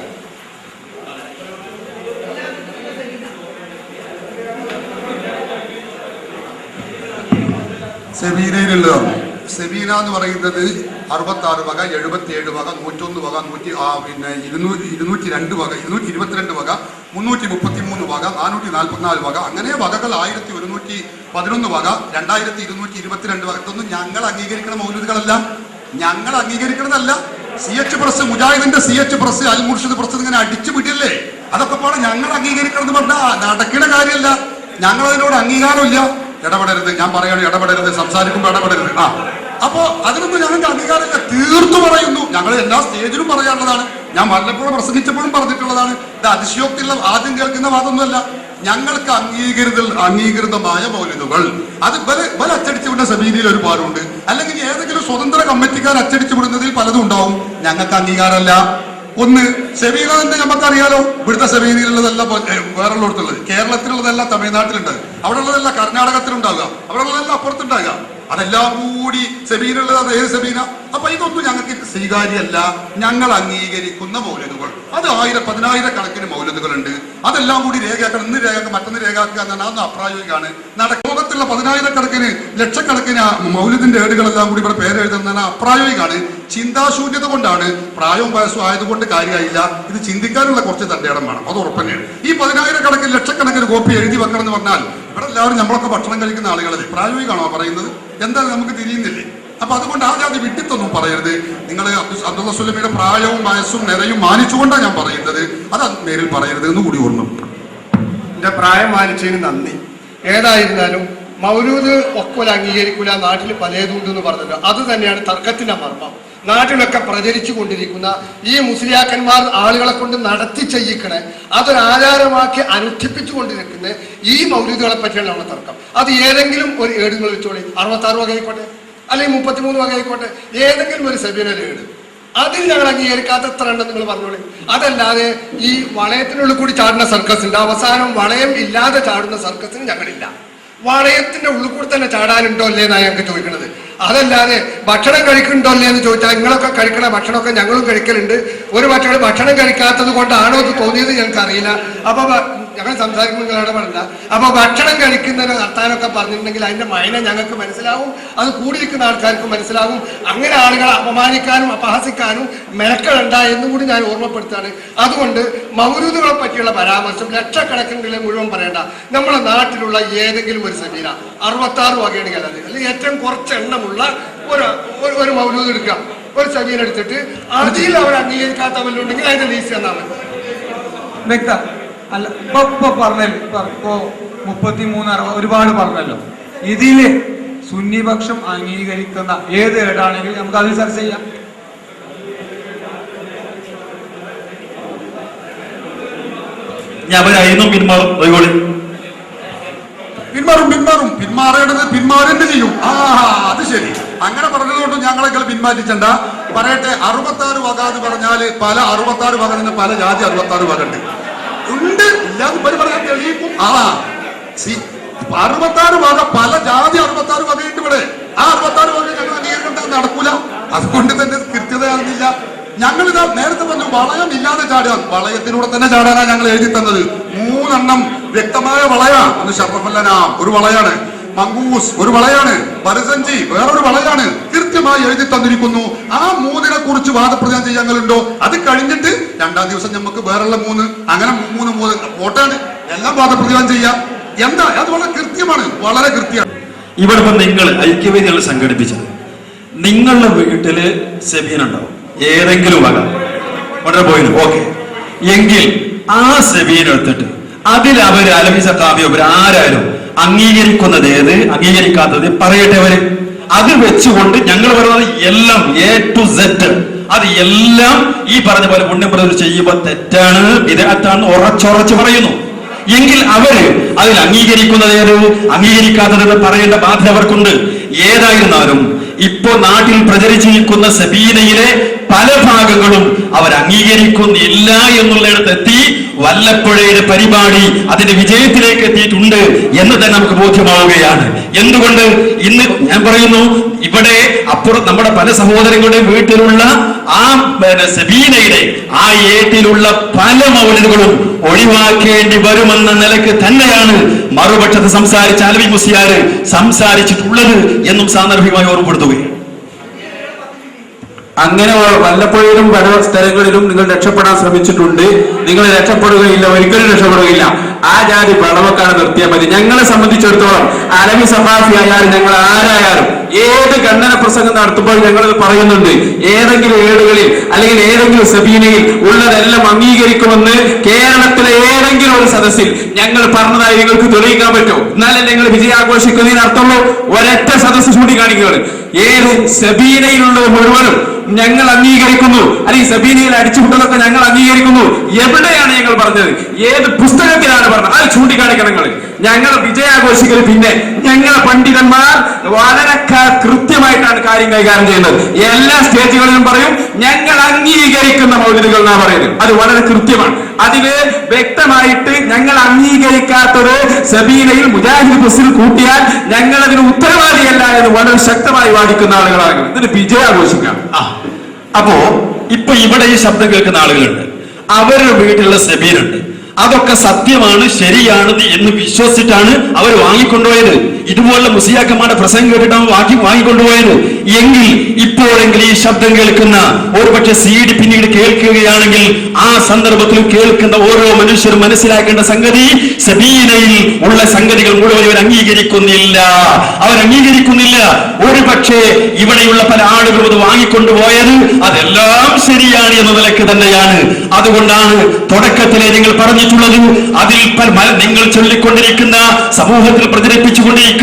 സെബീനയിലുള്ളതാണ്. സെബീന എന്ന് പറയുന്നത് 66 വക, 77 വക, 101 വക, 202 വക, 222 വക, 333 വക, 444 വക, അങ്ങനെ വകകൾ 1111 വക, 2222 വക. ഇതൊന്നും ഞങ്ങൾ അംഗീകരിക്കുന്ന മൗലൂദുകളല്ല, ഞങ്ങൾ അംഗീകരിക്കുന്നതല്ല. CH പ്രസ്, മുജാഹിദിന്റെ CH പ്രസ്, അൽ മുർഷിദ് പ്രസ് ഇങ്ങനെ അടിച്ചു വിടില്ലേ, അതൊക്കെ പോലെ ഞങ്ങൾ അംഗീകരിക്കണം എന്ന് പറഞ്ഞാൽ നടക്കുന്ന കാര്യമല്ല. ഞങ്ങൾ അതിനോട് അംഗീകാരമില്ല. ഇടപെടരുത്, ഞാൻ പറയാണ്, ഇടപെടരുത്, സംസാരിക്കുമ്പോൾ ഇടപെടരുത്. അപ്പോ അതിനൊന്നും ഞങ്ങൾക്ക് അംഗീകാരമില്ല, തീർത്തു പറയുന്നു. ഞങ്ങൾ എല്ലാ സ്റ്റേജിലും പറയാനുള്ളതാണ്, ഞാൻ വല്ലപ്പോഴും പ്രസംഗിച്ചപ്പോഴും പറഞ്ഞിട്ടുള്ളതാണ്. ഇത് അതിശയോക്തിയുള്ള ആദ്യം കേൾക്കുന്ന വാദമൊന്നുമല്ല. ഞങ്ങൾക്ക് അംഗീകൃതമായ മൗലിദുകൾ അത് ബല അച്ചടിച്ചു വിടുന്ന സബീലിയിൽ ഒരുപാടുണ്ട്, അല്ലെങ്കിൽ ഏതെങ്കിലും സ്വതന്ത്ര കമ്മിറ്റിക്കാർ അച്ചടിച്ചു വിടുന്നതിൽ പലതും ഉണ്ടാവും. ഞങ്ങൾക്ക് അംഗീകാരമല്ല. ഒന്ന് സെബീന തന്നെ നമുക്കറിയാലോ, ഇവിടുത്തെ സെബീനയിലുള്ളതല്ല വേറെ ഉള്ളിടത്തുള്ളത്, കേരളത്തിലുള്ളതല്ല തമിഴ്നാട്ടിലുണ്ട്, അവിടെ ഉള്ളതല്ല കർണാടകത്തിലുണ്ടാകുക, അവിടെ ഉള്ളതല്ല അപ്പുറത്തുണ്ടാകുക. അതെല്ലാം കൂടി സെബീനുള്ളത് അത് ഏത് സെബീന? അപ്പൊ ഇതൊന്നും ഞങ്ങൾക്ക് സ്വീകാര്യമല്ല. ഞങ്ങൾ അംഗീകരിക്കുന്ന മൗലിദുകൾ അത് 1000-10,000 കണക്കിന് മൗലിദുകളുണ്ട്. അതെല്ലാം കൂടി രേഖയാക്കണം, ഇന്ന് രേഖയാക്കുക മറ്റൊന്ന് രേഖയാക്കുക എന്നാണ്, അതൊന്നും അപ്രായോഗികമാണ്. ലോകത്തുള്ള 10,000 കണക്കിന് ലക്ഷക്കണക്കിന് മൗലിദിന്റെ ഏടുകളെല്ലാം കൂടി ഇവിടെ പേരെഴുതുന്നതാണ്, അപ്രായോഗികമാണ്. ചിന്താശൂന്യത കൊണ്ടാണ്, പ്രായവും വയസ്സും ആയതുകൊണ്ട് കാര്യമായില്ല. ഇത് ചിന്തിക്കാനുള്ള കുറച്ച് തന്റേടം വേണം, അത് ഉറപ്പന്നെയാണ്. ഈ 10,000 കണക്കിന് ലക്ഷക്കണക്കിന് കോപ്പി എഴുതി വെക്കണം എന്ന് പറഞ്ഞാൽ ഇവിടെ എല്ലാവരും നമ്മളൊക്കെ ഭക്ഷണം കഴിക്കുന്ന ആളുകളല്ലേ, പ്രായോഗികമാണോ പറയുന്നത്? എന്തായാലും നമുക്ക് തിരിയുന്നില്ലേ? അപ്പൊ അതുകൊണ്ട് ആ ജാതി വിട്ടിത്തൊന്നും പറയരുത്. നിങ്ങൾ അബ്ദുള്ള സുലൈമിയുടെ പ്രായവും വയസ്സും നിറയും മാനിച്ചുകൊണ്ടാണ് ഞാൻ പറയുന്നത്, അത് നേരിൽ പറയരുത് എന്ന് കൂടി ഓർമ്മ. എന്റെ പ്രായം മാനിച്ചതിന് നന്ദി. ഏതായിരുന്നാലും മൗലൂദ് ഒക്കൽ അംഗീകരിക്കൂല, നാട്ടിൽ പലതുണ്ടെന്ന് പറഞ്ഞല്ലോ, അത് തന്നെയാണ് തർക്കത്തിന്റെ മർമ്മം. നാട്ടിലൊക്കെ പ്രചരിച്ചു കൊണ്ടിരിക്കുന്ന ഈ മുസ്ലിയാക്കന്മാർ ആളുകളെ കൊണ്ട് നടത്തി ചെയ്യിക്കണേ, അതൊരു ആചാരമാക്കി അനുഷ്ഠിപ്പിച്ചു കൊണ്ടിരിക്കുന്ന ഈ മൗലൂദുകളെ പറ്റിയാണ് നമ്മുടെ തർക്കം. അത് ഏതെങ്കിലും ഒരു ഏടുകൾ വെച്ചോളി, 66 വക ആയിക്കോട്ടെ, അല്ലെങ്കിൽ 33 വക ആയിക്കോട്ടെ, ഏതെങ്കിലും ഒരു സെബീനൽ ഏട്, അതിൽ ഞങ്ങൾ അംഗീകരിക്കാത്ത എത്ര ഉണ്ടെന്ന് നിങ്ങൾ പറഞ്ഞോളി. അതല്ലാതെ ഈ വളയത്തിനുള്ളിൽ കൂടി ചാടുന്ന സർക്കസ് ഉണ്ട്, അവസാനം വളയം ഇല്ലാതെ ചാടുന്ന സർക്കസിന് ഞങ്ങളില്ല. വളയത്തിന്റെ ഉള്ളിൽ കൂടി തന്നെ ചാടാനുണ്ടോ അല്ലേ എന്നാണ് ഞങ്ങൾക്ക് ചോദിക്കുന്നത്. അതല്ലാതെ ഭക്ഷണം കഴിക്കുന്നുണ്ടോ അല്ലേ എന്ന് ചോദിച്ചാൽ നിങ്ങളൊക്കെ കഴിക്കണ ഭക്ഷണമൊക്കെ ഞങ്ങളും കഴിക്കലുണ്ട്. ഒരു ഭക്ഷണം കഴിക്കാത്തത് കൊണ്ടാണോ ഇത് തോന്നിയത് ഞങ്ങൾക്ക് അറിയില്ല. അപ്പൊ ഞങ്ങൾ സംസാരിക്കുമ്പോൾ നിങ്ങൾ ഇടപെടണ്ട. അപ്പൊ ഭക്ഷണം കഴിക്കുന്നതിന് നടത്താനൊക്കെ പറഞ്ഞിട്ടുണ്ടെങ്കിൽ അതിന്റെ മൈന ഞങ്ങൾക്ക് മനസ്സിലാവും, അത് കൂടിയിരിക്കുന്ന ആൾക്കാർക്ക് മനസ്സിലാവും. അങ്ങനെ ആളുകളെ അപമാനിക്കാനും അപഹസിക്കാനും മെനക്കെടണ്ട എന്നും കൂടി ഞാൻ ഓർമ്മപ്പെടുത്താണ്. അതുകൊണ്ട് മൗലൂദുകളെ പറ്റിയുള്ള പരാമർശം ലക്ഷക്കണക്കിന് മുഴുവൻ പറയേണ്ട. നമ്മുടെ നാട്ടിലുള്ള ഏതെങ്കിലും ഒരു സെബീന 66 വകയാണെങ്കിൽ അല്ലെങ്കിൽ ഏറ്റവും കുറച്ച് എണ്ണമുള്ള ഒരു മൗലൂദ് എടുക്കുക, ഒരു സെബീന എടുത്തിട്ട് അതിൽ അവർ അംഗീകരിക്കാത്ത വല്ലുണ്ടെങ്കിൽ അതിന്റെ ലീസ്റ്റ് തന്നാൽ മതി. വ്യക്തം അല്ല, ഇപ്പൊ പറഞ്ഞല്ലോ, ഇപ്പൊ 33-60 ഒരുപാട് പറഞ്ഞല്ലോ. ഇതില് സുന്നിപക്ഷം അംഗീകരിക്കുന്ന ഏത് ഏടാണെങ്കിലും നമുക്ക് അതിൽ ചർച്ച ചെയ്യാം. ഞാൻ അവരായിരുന്നു പിന്മാറേണ്ടത് പിന്മാറേണ്ടി ചെയ്യും. അത് ശരി, അങ്ങനെ പറഞ്ഞതുകൊണ്ട് ഞങ്ങളെങ്കിൽ പിന്മാറ്റിച്ചണ്ട. പറയട്ടെ, 66 വക എന്ന് പറഞ്ഞാല് പല 66 വക നിന്ന് പല ജാതി 66 വക ഉണ്ട്, ഇല്ലാതെ പറയാൻ തെളിയിക്കും. 66 വക പല ജാതി 66 വകയുണ്ട് ഇവിടെ. ആ 66 വക ഞങ്ങൾ അംഗീകരിക്കേണ്ടത് നടക്കൂല. അതുകൊണ്ട് തന്നെ കൃത്യതയാകുന്നില്ല. ഞങ്ങളിതാ നേരത്തെ പറഞ്ഞു വളയം ഇല്ലാതെ ചാടുക, വളയത്തിലൂടെ തന്നെ ചാടാനാണ് ഞങ്ങൾ എഴുതി തന്നത്. 3 വ്യക്തമായ വളയാ. ഒന്ന് ഷറഫല്ലനാം ഒരു വളയാണ്, മങ്കൂസ് ഒരു വളയാണ്, ബർസഞ്ചി വേറൊരു വളയാണ്, കൃത്യമായി എഴുതി തന്നിരിക്കുന്നു. ആ 3 കുറിച്ച് വാദപ്രതിവാദം ചെയ്യാങ്ങളുണ്ടോ? അത് കഴിഞ്ഞിട്ട് 2-ാം ദിവസം നമുക്ക് വേറെയുള്ള 3 അങ്ങനെ 3 വോട്ടാണ് എല്ലാം വാദപ്രതിവാദം ചെയ്യാം. എന്താ അത് വളരെ കൃത്യമാണ്, വളരെ കൃത്യമാണ്. ഇവിടെ ഇപ്പൊ നിങ്ങൾ ഐക്യവേദികൾ സംഘടിപ്പിച്ചത്, നിങ്ങളുടെ വീട്ടില് സെബീനുണ്ടാവും ഏതെങ്കിലും വക വളരെ പോയിന് ഓക്കെ എങ്കിൽ ആ സെബീൻ എടുത്തിട്ട് അതിൽ അവർ അലവി സഖാബിയോ ആരായാലും അംഗീകരിക്കുന്നത് ഏത് അംഗീകരിക്കാത്തത് പറയട്ടെ അവര്. അത് വെച്ചുകൊണ്ട് ഞങ്ങൾ പറയുന്നത് എല്ലാം A to Z അത് എല്ലാം ഈ പറഞ്ഞ പോലെ പുണ്യം പ്രവൃത്തി ചെയ്യുമ്പോൾ തെറ്റാണ്, വിദഗ്ധാണ് ഉറച്ചുറച്ച് പറയുന്നു. എങ്കിൽ അവര് അതിൽ അംഗീകരിക്കുന്നത് ഏത് അംഗീകരിക്കാത്തതെന്ന് പറയേണ്ട ബാധ്യത അവർക്കുണ്ട്. ഏതായിരുന്നാലും ഇപ്പോ നാട്ടിൽ പ്രചരിച്ചിരിക്കുന്ന സബീനയിലെ പല ഭാഗങ്ങളും അവർ അംഗീകരിക്കുന്നില്ല എന്നുള്ളിടത്തെത്തി വല്ലപ്പുഴയുടെ പരിപാടി അതിന്റെ വിജയത്തിലേക്ക് എത്തിയിട്ടുണ്ട് എന്ന് തന്നെ നമുക്ക് ബോധ്യമാവുകയാണ്. എന്തുകൊണ്ട് ഇന്ന് ഞാൻ പറയുന്നു, ഇവിടെ അപ്പുറം നമ്മുടെ പല സഹോദരങ്ങളുടെയും വീട്ടിലുള്ള ആ സബീനയുടെ ആ ഏട്ടിലുള്ള പല മൗലിദുകളും ഒഴിവാക്കേണ്ടി വരുമെന്ന നിലക്ക് തന്നെയാണ് മറുപക്ഷത്ത് സംസാരിച്ച അലവി മുസ്ലിയാര് സംസാരിച്ചിട്ടുള്ളത് എന്നും സാന്ദർഭികമായി ഓർമ്മപ്പെടുത്തുകയാണ്. അങ്ങനെ വല്ലപ്പോഴും പല സ്ഥലങ്ങളിലും നിങ്ങൾ രക്ഷപ്പെടാൻ ശ്രമിച്ചിട്ടുണ്ട്. നിങ്ങൾ രക്ഷപ്പെടുകയില്ല, ഒരിക്കലും രക്ഷപ്പെടുകയില്ല. ആ ജാതി പടവക്കാണ് നിർത്തിയാൽ മതി. ഞങ്ങളെ സംബന്ധിച്ചിടത്തോളം അലവി സഹാഫി ആയാലും ഞങ്ങൾ ആരായാലും ഏത് ഖണ്ഡന പ്രസംഗം നടത്തുമ്പോൾ ഞങ്ങൾ പറയുന്നുണ്ട്, ഏതെങ്കിലും ഏടുകളിൽ അല്ലെങ്കിൽ ഏതെങ്കിലും സബീനയിൽ ഉള്ളതെല്ലാം അംഗീകരിക്കുമെന്ന് കേരളത്തിലെ ഏതെങ്കിലും ഒരു സദസ്സിൽ ഞങ്ങൾ പറഞ്ഞതായി നിങ്ങൾക്ക് തെളിയിക്കാൻ പറ്റുമോ? എന്നാലല്ലേ നിങ്ങൾ വിജയാഘോഷിക്കുന്നതിന് അർത്ഥമുള്ളൂ. ഒരൊറ്റ സദസ്സ് ചൂണ്ടിക്കാണിക്കുകയാണ്. ഏത് സബീനയിലുള്ളത് മുഴുവനും ഞങ്ങൾ അംഗീകരിക്കുന്നു, അല്ലെങ്കിൽ സബീനയിൽ അടിച്ചുവിട്ടതൊക്കെ ഞങ്ങൾ അംഗീകരിക്കുന്നു. എവിടെയാണ് ഞങ്ങൾ പറഞ്ഞത്? ഏത് പുസ്തകത്തിലാണ് പറഞ്ഞത്? അത് ചൂണ്ടിക്കാണിക്കണം നിങ്ങൾ. ഞങ്ങൾ വിജയാഘോഷിക്കൽ പിന്നെ ഞങ്ങളെ പണ്ഡിതന്മാർ വളരെ കൃത്യമായിട്ടാണ് കാര്യം കൈകാര്യം ചെയ്യുന്നത്. എല്ലാ സ്റ്റേജുകളിലും പറയും ഞങ്ങൾ അംഗീകരിക്കുന്ന മൗലിദുകൾ എന്നാണ് പറയുന്നത്. അത് വളരെ കൃത്യമാണ്. അതില് വ്യക്തമായിട്ട് ഞങ്ങൾ അംഗീകരിക്കാത്തത് സബീനയിൽ മുജാഹിദ് ബസ്സിൽ കൂട്ടിയാൽ ഞങ്ങൾ അതിന് ഉത്തരവാദിയല്ല എന്ന് വളരെ ശക്തമായി വാദിക്കുന്ന ആളുകളാണ്. ഇതിന് വിജയാഘോഷിക്കാം. അപ്പോ ഇപ്പൊ ഇവിടെ ഈ ശബ്ദം കേൾക്കുന്ന ആളുകളുണ്ട്, അവരുടെ വീട്ടിലുള്ള സബീനുണ്ട്, അതൊക്കെ സത്യമാണ് ശരിയാണ് എന്ന് വിശ്വസിച്ചിട്ടാണ് അവർ വാങ്ങിക്കൊണ്ടുപോയത്. ഇതുപോലുള്ള മുസ്ലിയാക്കന്മാരുടെ പ്രസംഗം കേട്ടിട്ടാണ് വാങ്ങിക്കൊണ്ടുപോയത്. എങ്കിൽ ഇപ്പോഴെങ്കിലും ഈ ശബ്ദം കേൾക്കുന്ന ഒരുപക്ഷെ CD പിന്നീട് കേൾക്കുകയാണെങ്കിൽ ആ സന്ദർഭത്തിൽ കേൾക്കുന്ന ഓരോ മനുഷ്യരും മനസ്സിലാക്കേണ്ട സംഗതി, സബീനയിൽ ഉള്ള സംഗതികൾ മുഴുവൻ ഇവർ അംഗീകരിക്കുന്നില്ല. ഒരുപക്ഷെ ഇവിടെയുള്ള പല ആളുകളും അത് വാങ്ങിക്കൊണ്ടുപോയത് അതെല്ലാം ശരിയാണ് എന്ന നിലക്ക് തന്നെയാണ്. അതുകൊണ്ടാണ് തുടക്കത്തിലെ നിങ്ങൾ പറഞ്ഞിട്ടുള്ളത്, അതിൽ നിങ്ങൾ ചൊല്ലിക്കൊണ്ടിരിക്കുന്ന സമൂഹത്തിൽ പ്രചരിപ്പിച്ചുകൊണ്ടിരിക്കുന്ന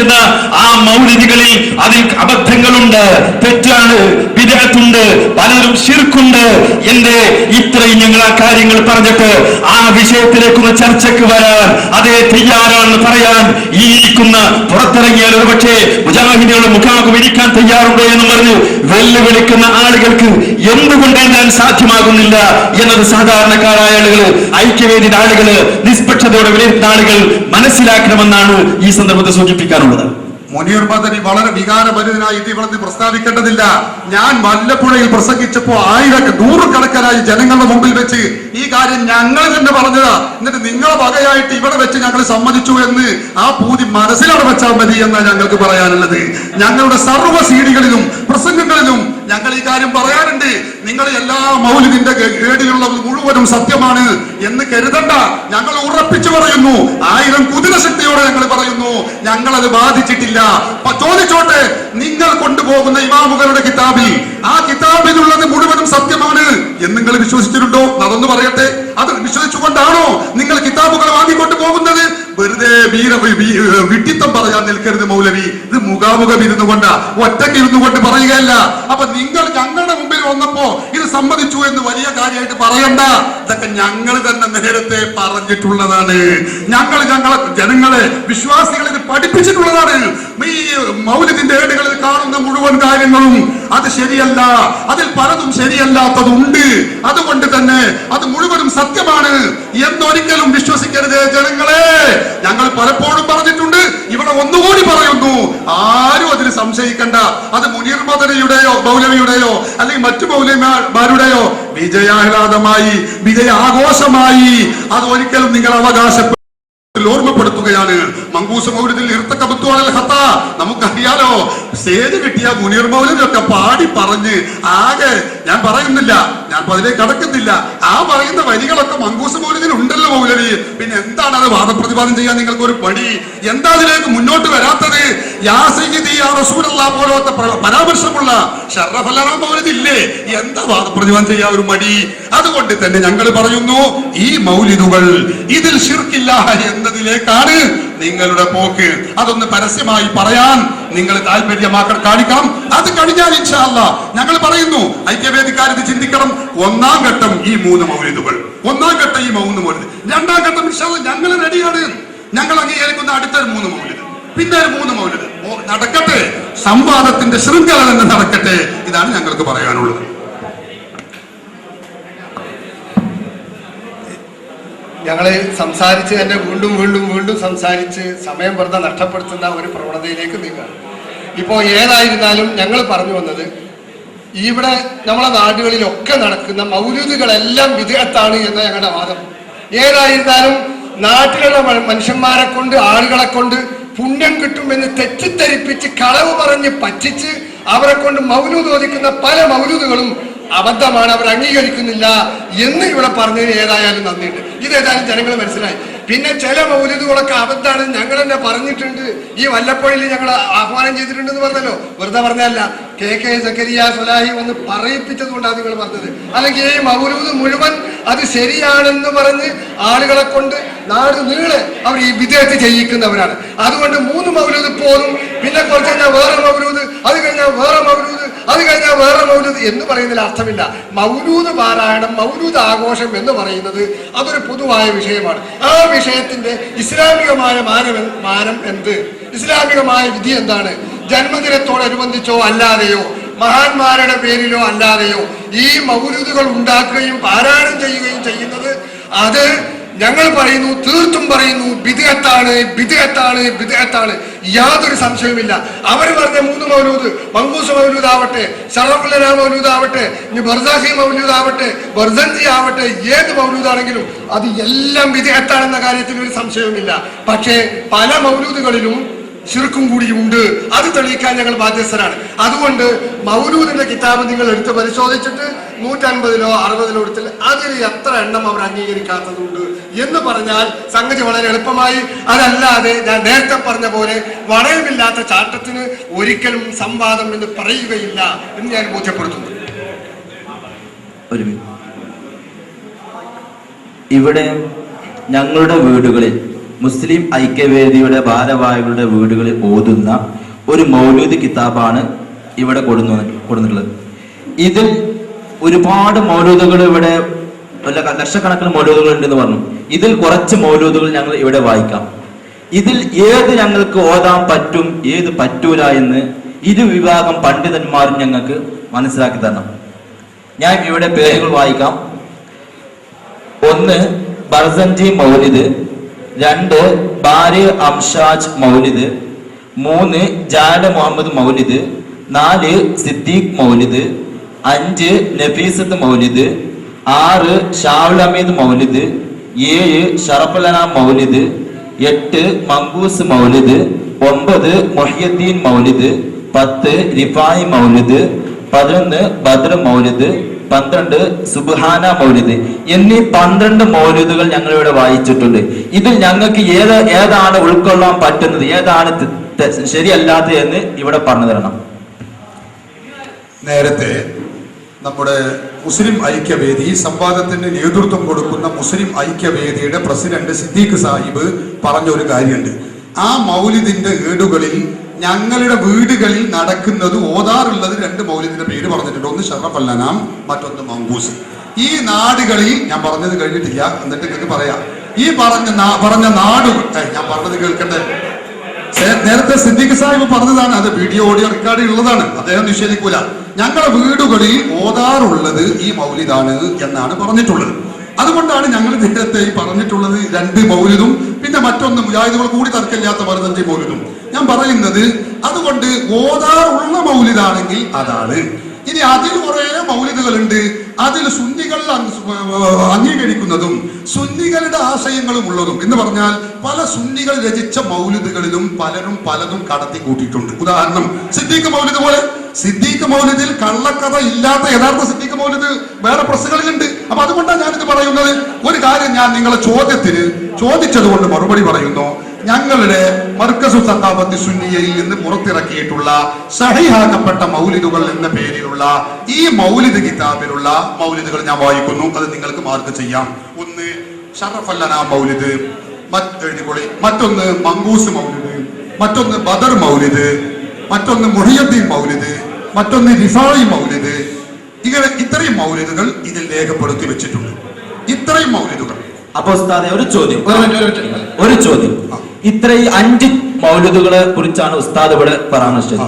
ആ മൗലിദികളിൽ അതിൽ അബദ്ധങ്ങളുണ്ട്, തെറ്റാണ്, ബിദ്അത്തുണ്ട്, പലരും ശിർക്കുണ്ട്. എന്റെ ഇത്രയും ഞങ്ങൾ ആ കാര്യങ്ങൾ പറഞ്ഞിട്ട് ആ വിഷയത്തിലേക്കുള്ള ചർച്ചയ്ക്ക് വരാൻ അതേ തയ്യാറാണെന്ന് പറയാൻ ഈ ഇരിക്കുന്ന പുറത്തിറങ്ങിയാൽ ഒരുപക്ഷെ മുജാഹിദികളുടെ മുഖാമുഖം ഇരിക്കാൻ തയ്യാറുണ്ടോ എന്ന് പറഞ്ഞ് വെല്ലുവിളിക്കുന്ന ആളുകൾക്ക് എന്തുകൊണ്ട് എഴുതാൻ സാധ്യമാകുന്നില്ല എന്നത് സാധാരണക്കാരായ ആളുകൾ, ഐക്യവേദിയുടെ ആളുകള്, നിഷ്പക്ഷതയോടെ വിലയിരുത്തുന്ന ആളുകൾ മനസ്സിലാക്കണമെന്നാണ് ഈ സന്ദർഭത്തിൽ സൂചിപ്പിക്കാനുള്ളത്. മുനീർ മദനി വളരെ വികാരഭരിതനായി ഇത് ഇവിടെ പ്രസ്താവിക്കേണ്ടതില്ല. ഞാൻ വല്ലപ്പുഴയിൽ പ്രസംഗിച്ചപ്പോ നൂറുകണക്കിനായി ജനങ്ങളുടെ മുമ്പിൽ വെച്ച് ഈ കാര്യം ഞങ്ങൾ തന്നെ പറഞ്ഞതാ. എന്നിട്ട് നിങ്ങളെ വകയായിട്ട് ഇവിടെ വെച്ച് ഞങ്ങൾ സമ്മതിച്ചു എന്ന് ആ പൂതി മനസ്സിലവിടെ വെച്ചാൽ മതി എന്നാണ് ഞങ്ങൾക്ക് പറയാനുള്ളത്. ഞങ്ങളുടെ സർവ്വ സീഡികളിലും പ്രസംഗങ്ങളിലും ഞങ്ങൾ ഈ കാര്യം പറയാറുണ്ട്. നിങ്ങൾ എല്ലാ മൗലിദിന്റെ ഏടിലുള്ളത് മുഴുവനും സത്യമാണ് എന്ന് കരുതണ്ട. ഞങ്ങൾ ഉറപ്പിച്ചു പറയുന്നു, 1000 കുതിരശക്തിയോടെ ഞങ്ങൾ പറയുന്നു, ഞങ്ങളത് ബാധിച്ചിട്ടില്ല. ചോദിച്ചോട്ടെ, നിങ്ങൾ കൊണ്ടുപോകുന്ന ഇമാമുകളുടെ കിതാബിൽ ആ കിതാബിലുള്ളത് മുഴുവനും സത്യമാണ് എന്ന് നിങ്ങൾ വിശ്വസിച്ചിട്ടുണ്ടോ? അതൊന്ന് പറയട്ടെ. അത് വിശ്വസിച്ചുകൊണ്ടാണോ നിങ്ങൾ കിതാബുകൾ വാങ്ങിക്കൊണ്ട് പോകുന്നത്? വെറുതെ വിട്ടിത്തം പറയാൻ നിൽക്കരുത് മൗലവി. ഇത് മുഖാമുഖം ഇരുന്നു കൊണ്ട് ഒറ്റയ്ക്ക് ഇരുന്നു കൊണ്ട് പറയുകയല്ല. അപ്പൊ നിങ്ങൾ ഞങ്ങളുടെ മുമ്പിൽ വന്നപ്പോ ഇത് സമ്മതിച്ചു എന്ന് വലിയ കാര്യമായിട്ട് പറയണ്ട. ഇതൊക്കെ ഞങ്ങൾ തന്നെ നേരത്തെ പറഞ്ഞിട്ടുള്ളതാണ്. ഞങ്ങളെ ജനങ്ങളെ, വിശ്വാസികളെ ഇത് പഠിപ്പിച്ചിട്ടുള്ളതാണ്. ഈ മൗലിദിന്റെ ഏടുകളിൽ കാണുന്ന മുഴുവൻ കാര്യങ്ങളും അത് ശരിയല്ല, അതിൽ പലതും ശരിയല്ലാത്തതുണ്ട്. അതുകൊണ്ട് തന്നെ അത് മുഴുവനും സത്യമാണ് എന്നൊരിക്കലും വിശ്വസിക്കരുത് ജനങ്ങളെ. ഞങ്ങൾ പലപ്പോഴും പറഞ്ഞിട്ടുണ്ട്, ഇവിടെ ഒന്നുകൂടി പറയുന്നു, ആരും അതിന് സംശയിക്കണ്ട. അത് മുനീർ മദനിയുടെയോ മൗലവിയുടെയോ അല്ലെങ്കിൽ മറ്റു മൗലവിമാരുടെയോ വിജയാഹ്ലാദമായി വിജയാഘോഷമായി അത് ഒരിക്കലും നിങ്ങൾ അവകാശപ്പെട്ടു ഓർമ്മപ്പെടുത്തുകയാണ്. മങ്കൂസ് മൗലിദിൽ നമുക്കറിയാലോ, സ്റ്റേജ് കിട്ടിയ മുനീർ മൗലിദൊക്കെ പാടി പറഞ്ഞ് ആകെ ഞാൻ പറയുന്നില്ല, ഞാൻ അതിലേക്ക് കടക്കുന്നില്ല. ആ പറയുന്ന വരികളൊക്കെ മങ്കൂസ് മൗലിദിൽ ഉണ്ടല്ലോ മൗലവി. പിന്നെ എന്താണ് അത് വാദപ്രതിവാദം ചെയ്യാൻ നിങ്ങൾക്ക് ഒരു പണി? എന്താ അതിലേക്ക് മുന്നോട്ട് വരാത്തത്? യാ സയ്യിദി യാ റസൂലല്ലാഹ് പോലത്തെ പരാമർശമുള്ള ശറഫലന മൗലിദില്ലേ? എന്താ വാദപ്രതിവാദം ചെയ്യാൻ ഒരു മടി? അതുകൊണ്ട് തന്നെ ഞങ്ങൾ പറയുന്നു, ഈ മൗലിദുകൾ ഇതിൽ ശിർക്കില്ല എന്നതിലേക്കാണ് നിങ്ങളുടെ പോക്ക്. അതൊന്ന് പരസ്യമായി പറയാൻ നിങ്ങൾ കാണിക്കണം. അത് കഴിഞ്ഞാൽ ഇൻഷാ അല്ലാഹ് ഞങ്ങൾ പറയുന്നു, ഐക്യവേദിക്കാരിത് ചിന്തിക്കണം. ഒന്നാം ഘട്ടം ഈ 3 മൗലിദുകൾ, ഒന്നാം ഘട്ടം ഈ 3 മൗലിദ്, രണ്ടാം ഘട്ടം ഇൻഷാ അല്ലാഹ് ഞങ്ങൾ റെഡിയാണ്. ഞങ്ങൾ അംഗീകരിക്കുന്ന അടുത്ത 3 മൗലിദ്, പിന്നെ 3 മൗലിദ് നടക്കട്ടെ. സംവാദത്തിന്റെ ശൃംഖല തന്നെ നടക്കട്ടെ. ഇതാണ് ഞങ്ങൾക്ക് പറയാനുള്ളത്. ഞങ്ങള് സംസാരിച്ച് തന്നെ വീണ്ടും വീണ്ടും വീണ്ടും സംസാരിച്ച് സമയം വെറുതെ നഷ്ടപ്പെടുത്തുന്ന ഒരു പ്രവണതയിലേക്ക് നീങ്ങാണ്. ഇപ്പോൾ ഏതായിരുന്നാലും ഞങ്ങൾ പറഞ്ഞു വന്നത്, ഇവിടെ നമ്മളെ നാടുകളിലൊക്കെ നടക്കുന്ന മൗലൂദുകളെല്ലാം വിദഅത്താണ് എന്ന ഞങ്ങളുടെ വാദം. ഏതായിരുന്നാലും നാട്ടിലുള്ള മനുഷ്യന്മാരെ കൊണ്ട്, ആളുകളെ കൊണ്ട് പുണ്യം കിട്ടുമെന്ന് തെറ്റിദ്ധരിപ്പിച്ച് കളവ് പറഞ്ഞ് പറ്റിച്ച് അവരെ കൊണ്ട് മൗലൂദ് ഓദിക്കുന്ന പല മൗലൂദുകളും അബദ്ധമാണ്, അവർ അംഗീകരിക്കുന്നില്ല എന്ന് ഇവിടെ പറഞ്ഞതിന് ഏതായാലും നന്ദിയുണ്ട്. ഇതേതായാലും ജനങ്ങൾ മനസ്സിലായി. പിന്നെ ചില മൗലിദുകളൊക്കെ അബദ്ധമാണ് ഞങ്ങൾ തന്നെ പറഞ്ഞിട്ടുണ്ട്. ഈ വല്ലപ്പോഴിൽ ഞങ്ങൾ ആഹ്വാനം ചെയ്തിട്ടുണ്ടെന്ന് പറഞ്ഞല്ലോ, വെറുതെ പറഞ്ഞല്ല. കെ സക്കരിയ സ്വലാഹി വന്ന് പറയിപ്പിച്ചത് കൊണ്ടാണ് നിങ്ങൾ പറഞ്ഞത്. അല്ലെങ്കിൽ ഈ മൗലൂദ് മുഴുവൻ അത് ശരിയാണെന്ന് പറഞ്ഞ് ആളുകളെ കൊണ്ട് നാട് നീളെ അവർ ഈ വിദേഹത്ത് ചെയ്യിക്കുന്നവരാണ്. അതുകൊണ്ട് 3 മൗലൂദ് പോലും, പിന്നെ കുറച്ച് കഴിഞ്ഞാൽ വേറെ മൗലൂദ്, അത് കഴിഞ്ഞാൽ വേറെ മൗലൂദ്, അത് കഴിഞ്ഞാൽ വേറെ മൗലൂദ് എന്ന് പറയുന്നതിൽ അർത്ഥമില്ല. മൗലൂദ് പാരായണം, മൗലൂദ് ആഘോഷം എന്ന് പറയുന്നത് അതൊരു പൊതുവായ വിഷയമാണ്. ആ വിഷയത്തിന്റെ ഇസ്ലാമികമായ മാനം എന്ത്, ഇസ്ലാമികമായ വിധി എന്താണ്? ജന്മദിനത്തോടനുബന്ധിച്ചോ അല്ലാതെയോ മഹാന്മാരുടെ പേരിലോ അല്ലാതെയോ ഈ മൗലൂദുകൾ ഉണ്ടാക്കുകയും പാരായണം ചെയ്യുകയും ചെയ്യുന്നത്, അത് ഞങ്ങൾ പറയുന്നു, തീർത്തും പറയുന്നു, ബിദ്അത്താണ്, ബിദ്അത്താണ്, ബിദ്അത്താണ്. യാതൊരു സംശയവുമില്ല. അവർ പറഞ്ഞ 3 മൗലൂദ്, മങ്കൂസ് മൗലൂദ് ആവട്ടെ, ശറഫുൽ മൗലൂദ് ആവട്ടെ, ബർസാഖി മൗലൂദ് ആവട്ടെ, ബർസൻജി ആവട്ടെ, ഏത് മൗലൂദാണെങ്കിലും അത് എല്ലാം ബിദ്അത്താണെന്ന കാര്യത്തിൽ ഒരു സംശയവുമില്ല. പക്ഷേ പല മൗലൂദുകളിലും ശിർക്കും കൂടിയുണ്ട്. അത് തെളിയിക്കാൻ ഞങ്ങൾ ബാധ്യസ്ഥരാണ്. അതുകൊണ്ട് മൗലൂദിന്റെ കിതാബ് നിങ്ങൾ എടുത്ത് പരിശോധിച്ചിട്ട് 150-ലോ 60-ലോ എടുത്തിൽ അതിൽ എത്ര എണ്ണം അവർ അംഗീകരിക്കാത്തതുണ്ട് എന്ന് പറഞ്ഞാൽ സംഗതി വളരെ എളുപ്പമായി. അതല്ലാതെ ഞാൻ നേരത്തെ പറഞ്ഞ പോലെ വളയമില്ലാത്ത ചാട്ടത്തിന് ഒരിക്കലും സംവാദം എന്ന് പറയുകയില്ല എന്ന് ഞാൻ ബോധ്യപ്പെടുത്തുന്നു. ഇവിടെ ഞങ്ങളുടെ വീടുകളിൽ, മുസ്ലിം ഐക്യവേദിയുടെ ഭാരവാഹികളുടെ വീടുകളിൽ ഓതുന്ന ഒരു മൗലൂദ് കിതാബാണ് ഇവിടെ കൊടുത്തിട്ടുള്ളത്. ഇതിൽ ഒരുപാട് മൗലൂദുകൾ, ഇവിടെ ലക്ഷക്കണക്കിന് മൗലൂദുകൾ ഉണ്ടെന്ന് പറഞ്ഞു. ഇതിൽ കുറച്ച് മൗലൂദുകൾ ഞങ്ങൾ ഇവിടെ വായിക്കാം. ഇതിൽ ഏത് ഞങ്ങൾക്ക് ഓതാൻ പറ്റും, ഏത് പറ്റൂല എന്ന് വിഭാഗം പണ്ഡിതന്മാരും ഞങ്ങൾക്ക് മനസ്സിലാക്കി തരണം. ഞാൻ ഇവിടെ പേരുകൾ വായിക്കാം. 1 ബർസൻജി മൗലിദ്, 2 ബാരി അംഷാജ് മൗലിദ്, 3 ജാല മുഹമ്മദ് മൗലിദ്, 4 സിദ്ദീഖ് മൗലിദ്, 5 നഫീസത്ത് മൗലിദ്, 6 ഷാവുൽ ഹമീദ് മൗലിദ്, 7 ഷറഫുൽ മൗലിദ്, 8 മങ്കൂസ് മൗലിദ്, 9 മുഹ്യിദ്ദീൻ മൗലിദ്, 10 റിഫായി മൗലിദ്, 11 ബദ്ർ മൗലിദ്, 12 സുബ്ഹാന മൗലിദ് എന്നീ 12 മൗലിദുകൾ ഞങ്ങൾ ഇവിടെ വായിച്ചിട്ടുണ്ട്. ഇതിൽ ഞങ്ങൾക്ക് ഏതാണ് ഉൾക്കൊള്ളാൻ പറ്റുന്നത്, ഏതാണ് ശരിയല്ലാത്തത് എന്ന് ഇവിടെ പറഞ്ഞു തരണം. നേരത്തെ നമ്മുടെ മുസ്ലിം ഐക്യവേദി സംവാദത്തിന് നേതൃത്വം കൊടുക്കുന്ന മുസ്ലിം ഐക്യവേദിയുടെ പ്രസിഡന്റ് സിദ്ദീഖ് സാഹിബ് പറഞ്ഞൊരു കാര്യമുണ്ട്. ആ മൗലിദിന്റെ ഏടുകളിൽ ഞങ്ങളുടെ വീടുകളിൽ നടക്കുന്നത്, ഓതാറുള്ളത് 2 മൗലിദിന്റെ പേര് പറഞ്ഞിട്ടുണ്ട്. ഒന്ന് ഷറഫുൽ അനാം, മറ്റൊന്ന് മങ്കൂസ്. ഈ നാടുകളിൽ, ഞാൻ പറഞ്ഞത് കഴിഞ്ഞിട്ടില്ല, എന്നിട്ട് നിങ്ങൾക്ക് പറയാം. ഈ പറഞ്ഞ നാടുകൾ, ഞാൻ പറഞ്ഞത് കേൾക്കട്ടെ. നേരത്തെ സിദ്ദീഖ് സാഹിബ് പറഞ്ഞതാണ്, അത് വീഡിയോ ഓഡിയോ റെക്കോർഡ് ഉള്ളതാണ്, അദ്ദേഹം നിഷേധിക്കൂല. ഞങ്ങളുടെ വീടുകളിൽ ഓതാറുള്ളത് ഈ മൗലിദാണ് എന്നാണ് പറഞ്ഞിട്ടുള്ളത്. അതുകൊണ്ടാണ് ഞങ്ങൾ നേരത്തെ പറഞ്ഞിട്ടുള്ളത് 2 മൗലിദും പിന്നെ മറ്റൊന്ന് മുജാഹിദുകൾ കൂടി തർക്കമില്ലാത്ത 15 മൗലിദും. ഞാൻ പറയുന്നത് അതുകൊണ്ട് ഓതാറുള്ള മൗലിദാണെങ്കിൽ അതാണ്. ഇനി അതിൽ കുറെ മൗലിദുകളുണ്ട്, അതിൽ സുന്നികൾ അംഗീകരിക്കുന്നതും സുന്നികളുടെ ആശയങ്ങളും ഉള്ളതും എന്ന് പറഞ്ഞാൽ പല സുന്നികൾ രചിച്ച മൗലിദുകളിലും പലരും പലതും കടത്തി കൂട്ടിയിട്ടുണ്ട്. ഉദാഹരണം സിദ്ദീഖ് മൗലിദ് പോലെ. സിദ്ദീഖ് മൗലിദിൽ കള്ളക്കഥ ഇല്ലാത്ത യഥാർത്ഥ സിദ്ദീഖ് മൗലിദ് വേറെ പ്രസ്സുകളിലുണ്ട്. അപ്പൊ അതുകൊണ്ടാണ് ഞാനിത് പറയുന്നത്. ഒരു കാര്യം ഞാൻ നിങ്ങളെ ചോദ്യത്തിന് ചോദിച്ചത് കൊണ്ട് മറുപടി പറയുന്നു. ഞങ്ങളുടെ മർക്കസു സഖാഫത്തി സുന്നിയയിൽ നിന്ന് പുറത്തിറക്കിയിട്ടുള്ള സഹിഹാക്കപ്പെട്ട മൗലിദുകൾ എന്ന പേരിലുള്ള ഈ മൗലിദ് കിതാബിലുള്ള മൗലിദുകൾ ഞാൻ വായിക്കുന്നു. അത് നിങ്ങൾക്ക് മാർക്ക് ചെയ്യാം. ഒന്ന് ഷറഫല്ലന മൗലിദ്, മറ്റൊന്ന് മങ്കൂസ് മൗലിദ്, മറ്റൊന്ന് ബദർ മൗലിദ്, മറ്റൊന്ന് മുഹിയുദ്ദീൻ മൗലിദ്, മറ്റൊന്ന് റിഫായി മൗലിദ്. ഇങ്ങനെ ഇത്രയും മൗലിദുകൾ ഇതിൽ രേഖപ്പെടുത്തി വെച്ചിട്ടുണ്ട്. ഇത്രയും മൗലിദുകൾ. അപ്പൊ ഉസ്താദെ ഒരു ചോദ്യം, ഇത്രയും 5 മൗലിദുകളെ കുറിച്ചാണ് ഉസ്താദ് ഇവിടെ പരാമർശിച്ചത്.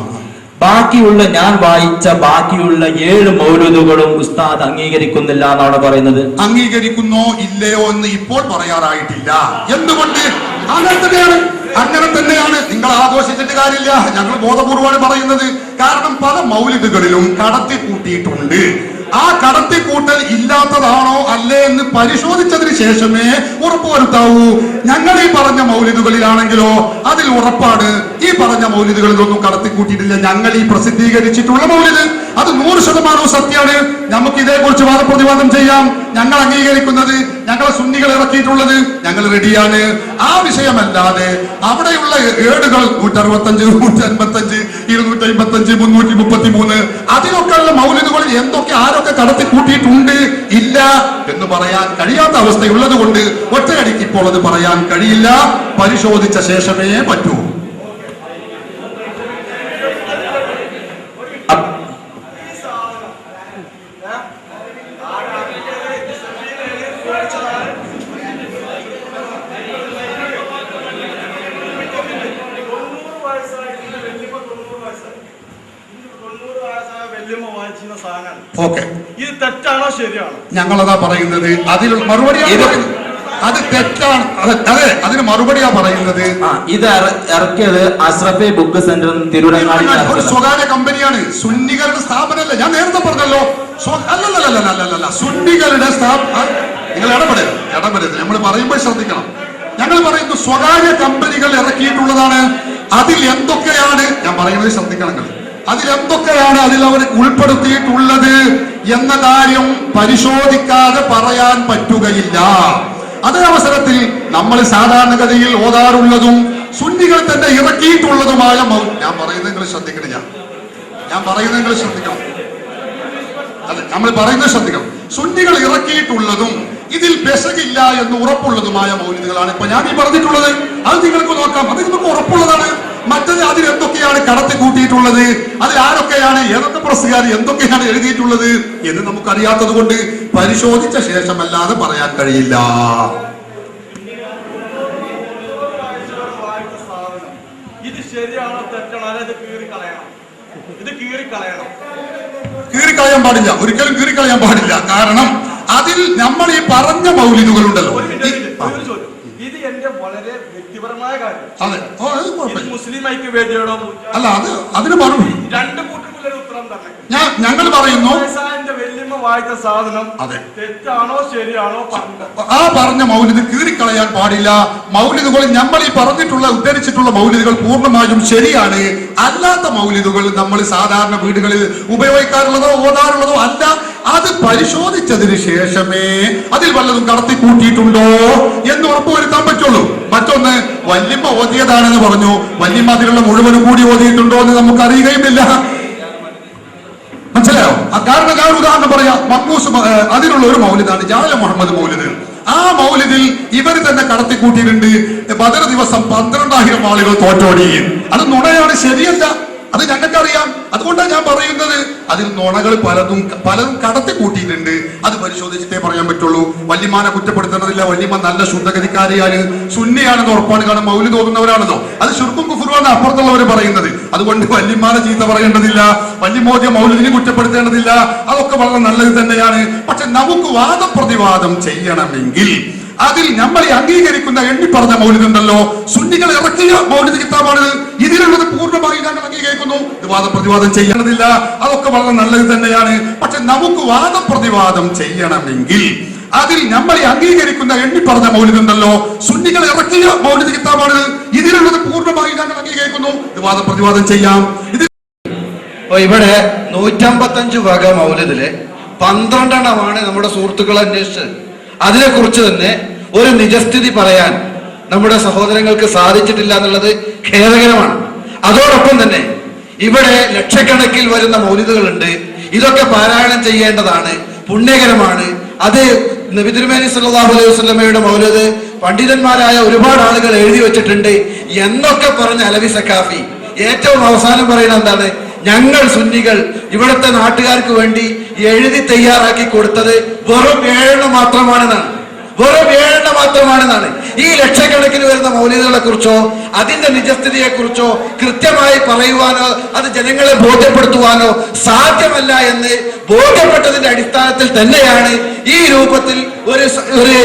ബാക്കിയുള്ള ഞാൻ വായിച്ച ബാക്കിയുള്ള 7 മൗലിദുകളും ഉസ്താദ് അംഗീകരിക്കുന്നില്ല എന്നാണ് പറയുന്നത്. അംഗീകരിക്കുന്നോ ഇല്ലയോ എന്ന് ഇപ്പോൾ പറയാറായിട്ടില്ല. എന്തുകൊണ്ട്? അങ്ങനെ തന്നെയാണ്. നിങ്ങൾ ആഘോഷിച്ചിട്ട് കാര്യമില്ല. ഞങ്ങൾ ബോധപൂർവമാണ് പറയുന്നത്. കാരണം പല മൗലിദുകളിലും കടത്തി കൂട്ടിയിട്ടുണ്ട്. ആ കടത്തിക്കൂട്ടൽ ഇല്ലാത്തതാണോ അല്ലേ എന്ന് പരിശോധിച്ചതിന് ശേഷമേ ഉറപ്പുവരുത്താവൂ. ഞങ്ങൾ ഈ പറഞ്ഞ മൗലിദുകളിലാണെങ്കിലോ അതിൽ ഉറപ്പാണ് ഈ പറഞ്ഞ മൗലിദുകളിലൊന്നും കടത്തിക്കൂട്ടിയിട്ടില്ല. ഞങ്ങൾ ഈ പ്രസിദ്ധീകരിച്ചിട്ടുള്ള മൗലിദ് അത് 100% സത്യമാണ്. നമുക്ക് ഇതേക്കുറിച്ച് വാദപ്രതിവാദം ചെയ്യാം. ഞങ്ങൾ അംഗീകരിക്കുന്നത്, ഞങ്ങളെ സുന്നികൾ ഇറക്കിയിട്ടുള്ളത് ഞങ്ങൾ റെഡിയാണ്. ആ വിഷയമല്ലാതെ അവിടെയുള്ള ഏടുകൾ 165, 155, 255, 333 അതിലൊക്കെയുള്ള മൗലിദുകളിൽ എന്തൊക്കെ ആരൊക്കെ കടത്തി കൂട്ടിയിട്ടുണ്ട് ഇല്ല എന്ന് പറയാൻ കഴിയാത്ത അവസ്ഥയുള്ളത് കൊണ്ട് ഒറ്റയടിക്ക് ഇപ്പോൾ അത് പറയാൻ കഴിയില്ല. പരിശോധിച്ച ശേഷമേ പറ്റൂ. ഓക്കെ, ഇത് തെറ്റാണോ ശരിയാണോ? ഞങ്ങളതാ പറയുന്നത്. അതിൽ മറുപടി അത് തെറ്റാണ്. അതെ, അതിന് മറുപടിയാ പറയുന്നത്. ഇത് ഇറക്കിയത് അഷ്റഫി ബുക്ക് സെന്റർ തിരുവനന്തപുരം ഒരു സ്വകാര്യ കമ്പനിയാണ്. സുന്നികളുടെ സ്ഥാപനമല്ല. ഞാൻ നേരത്തെ പറഞ്ഞല്ലോ. അല്ലല്ല, സുന്നികളുടെ നിങ്ങൾ ഇടപെടരുത്. നമ്മൾ പറയുമ്പോൾ ശ്രദ്ധിക്കണം. ഞങ്ങൾ പറയുന്നു സ്വകാര്യ കമ്പനികൾ ഇറക്കിയിട്ടുള്ളതാണ്. അതിൽ എന്തൊക്കെയാണ്, ഞാൻ പറയുന്നത് ശ്രദ്ധിക്കണം. അതിലെന്തൊക്കെയാണ് അതിൽ അവർ ഉൾപ്പെടുത്തിയിട്ടുള്ളത് എന്ന കാര്യം പരിശോധിക്കാതെ പറയാൻ പറ്റുകയില്ല. അതേ അവസരത്തിൽ നമ്മൾ സാധാരണഗതിയിൽ ഓതാറുള്ളതും സുന്നികൾ തന്നെ ഇറക്കിയിട്ടുള്ളതുമായ ഞാൻ പറയുന്നത് നിങ്ങൾ ശ്രദ്ധിക്കണം. അതെ, നമ്മൾ പറയുന്നത് ശ്രദ്ധിക്കണം. സുന്നികൾ ഇറക്കിയിട്ടുള്ളതും ഇതിൽ പെശകില്ല എന്ന് ഉറപ്പുള്ളതുമായ മൗലിദുകളാണ് ഇപ്പൊ ഞാൻ ഈ പറഞ്ഞിട്ടുള്ളത്. അത് നിങ്ങൾക്ക് നോക്കാം. അത് നമുക്ക് ഉറപ്പുള്ളതാണ്. മറ്റത് അതിൽ എന്തൊക്കെയാണ് കടത്തി കൂട്ടിയിട്ടുള്ളത്, അതിൽ ആരൊക്കെയാണ്, ഏതൊക്കെ പ്രസ്സുകാർ എന്തൊക്കെയാണ് എഴുതിയിട്ടുള്ളത് എന്ന് നമുക്കറിയാത്തത് കൊണ്ട് പരിശോധിച്ച ശേഷമല്ലാതെ പറയാൻ കഴിയില്ല. ഇത് ശരിയാണോ തെറ്റാണോ? അതായത് കീറിക്കളയാൻ പാടില്ല. ഒരിക്കലും കീറിക്കളയാൻ പാടില്ല. കാരണം അതിൽ നമ്മൾ ഈ പറഞ്ഞ മൗലിദുകളുണ്ടല്ലോ. ഇത് എന്റെ വളരെ വ്യക്തിപരമായ കാര്യം. അതെ, മുസ്ലിം ഐക്യവേദിയോടോ അല്ല, അതിന് മറുപടി 2 കൂട്ടർക്കുള്ളൊരു ഉത്തരം തന്നെ. ഞങ്ങൾ പറയുന്നു വല്യമ്മ വായിച്ച സാധനം അതെ തെറ്റാണോ ശരിയാണോ ആ പറഞ്ഞ മൗലിദ് കീറിക്കളയാൻ പാടില്ല. മൗലിദുകൾ നമ്മൾ ഈ പറഞ്ഞിട്ടുള്ള ഉദ്ധരിച്ചിട്ടുള്ള മൗലിദുകൾ പൂർണ്ണമായും ശരിയാണ്. അല്ലാത്ത മൗലിദുകൾ നമ്മൾ സാധാരണ വീടുകളിൽ ഉപയോഗിക്കാറുള്ളതോ ഓതാറുള്ളതോ അല്ല. അത് പരിശോധിച്ചതിന് ശേഷമേ അതിൽ വല്ലതും കടത്തി കൂട്ടിയിട്ടുണ്ടോ എന്ന് ഉറപ്പുവരുത്താൻ പറ്റുള്ളൂ. മറ്റൊന്ന്, വല്യമ്മ ഓതിയതാണെന്ന് പറഞ്ഞു. വല്യമ്മ അതിലുള്ള മുഴുവനും കൂടി ഓതിയിട്ടുണ്ടോ എന്ന് നമുക്ക് അറിയുകയുമില്ല. മനസ്സിലായോ? കാരണം ഞാൻ ഉദാഹരണം പറയാം. മക്കൂസ് അതിനുള്ള ഒരു മൗലിദാണ് ജാല മുഹമ്മദ് മൗലിദ്. ആ മൗലിദിൽ ഇവർ തന്നെ കടത്തി കൂട്ടിയിട്ടുണ്ട്. ബദർ ദിവസം 12,000 ആളുകൾ തോറ്റോടി. അത് നുണയാണ്, ശരിയല്ല. അത് ഞങ്ങൾക്കറിയാം. അതുകൊണ്ടാണ് ഞാൻ പറയുന്നത് അതിൽ നുണകൾ പലതും കടത്തി കൂട്ടിയിട്ടുണ്ട്. അത് പരിശോധിച്ചിട്ടേ പറയാൻ പറ്റുള്ളൂ. വല്യമാനെ കുറ്റപ്പെടുത്തേണ്ടതില്ല. വല്യമ്മ നല്ല ശുദ്ധഗതിക്കാരിയാണ്, സുന്നിയാണെന്ന് ഉറപ്പാണ്. കാരണം മൗലിദ് ഓതുന്നവരാണെന്നോ അത് ശുർക്കും കുഫ്റുമാണ് അപ്പുറത്തുള്ളവർ പറയുന്നത്. അതുകൊണ്ട് വല്യമാനെ ചീത്ത പറയേണ്ടതില്ല, വല്യമോദ്യ മൗലിദിനെ കുറ്റപ്പെടുത്തേണ്ടതില്ല. അതൊക്കെ വളരെ നല്ലത് തന്നെയാണ്. പക്ഷെ നമുക്ക് വാദപ്രതിവാദം ചെയ്യണമെങ്കിൽ അതിൽ നമ്മൾ ഈ അംഗീകരിക്കുന്ന എണ്ണിപ്പറഞ്ഞ മൗലിദുണ്ടല്ലോ, സുന്നികൾ ഇറക്കിയ മൗലിദ് കിതാബാണ്. ഇതിലുള്ളത് പൂർണ്ണമായി ഞങ്ങൾ അംഗീകരിക്കുന്നു. ഇത് വാദപ്രതിവാദം ചെയ്യേണ്ടതില്ല, അതൊക്കെ വളരെ നല്ലത് തന്നെയാണ്. പക്ഷെ നമുക്ക് വാദപ്രതിവാദം ചെയ്യണമെങ്കിൽ അതിൽ നമ്മൾ ഈ അംഗീകരിക്കുന്ന എണ്ണിപ്പറഞ്ഞ മൗലിദുണ്ടല്ലോ, സുന്നികൾ ഇറക്കിയ മൗലിദ് കിതാബാണ്. ഇതിലുള്ളത് പൂർണ്ണമായി ഞങ്ങൾ അംഗീകരിക്കുന്നു. ഇത് വാദപ്രതിവാദം ചെയ്യാം. ഇത് ഇവിടെ 155 വക മൗലിദില് 12 നമ്മുടെ സുഹൃത്തുക്കൾ അന്വേഷിച്ചത്. അതിനെക്കുറിച്ച് തന്നെ ഒരു നിജസ്ഥിതി പറയാൻ നമ്മുടെ സഹോദരങ്ങൾക്ക് സാധിച്ചിട്ടില്ല എന്നുള്ളത് ഖേദകരമാണ്. അതോടൊപ്പം തന്നെ ഇവിടെ ലക്ഷക്കണക്കിൽ വരുന്ന മൗലിദുകളുണ്ട്. ഇതൊക്കെ പാരായണം ചെയ്യേണ്ടതാണ്, പുണ്യകരമാണ്. അത് നബി തിരുമേനി സല്ലല്ലാഹു അലൈഹി വസല്ലമയുടെ മൗലിദ് പണ്ഡിതന്മാരായ ഒരുപാട് ആളുകൾ എഴുതി വെച്ചിട്ടുണ്ട് എന്നൊക്കെ പറഞ്ഞ അലവി സക്കാഫി ഏറ്റവും അവസാനം പറയുന്നത് എന്താണ്? ഞങ്ങൾ സുന്നികൾ ഇവിടുത്തെ നാട്ടുകാർക്ക് വേണ്ടി എഴുതി തയ്യാറാക്കി കൊടുത്തത് വെറും 7 മാത്രമാണെന്നാണ്. വെറും 7 മാത്രമാണെന്നാണ്. ഈ ലക്ഷക്കണക്കിന് വരുന്ന മൗലിദുകളെ കുറിച്ചോ അതിന്റെ നിജസ്ഥിതിയെ കുറിച്ചോ കൃത്യമായി പറയുവാനോ അത് ജനങ്ങളെ ബോധ്യപ്പെടുത്തുവാനോ സാധ്യമല്ല എന്ന് ബോധ്യപ്പെട്ടതിന്റെ അടിസ്ഥാനത്തിൽ തന്നെയാണ് ഈ രൂപത്തിൽ ഒരു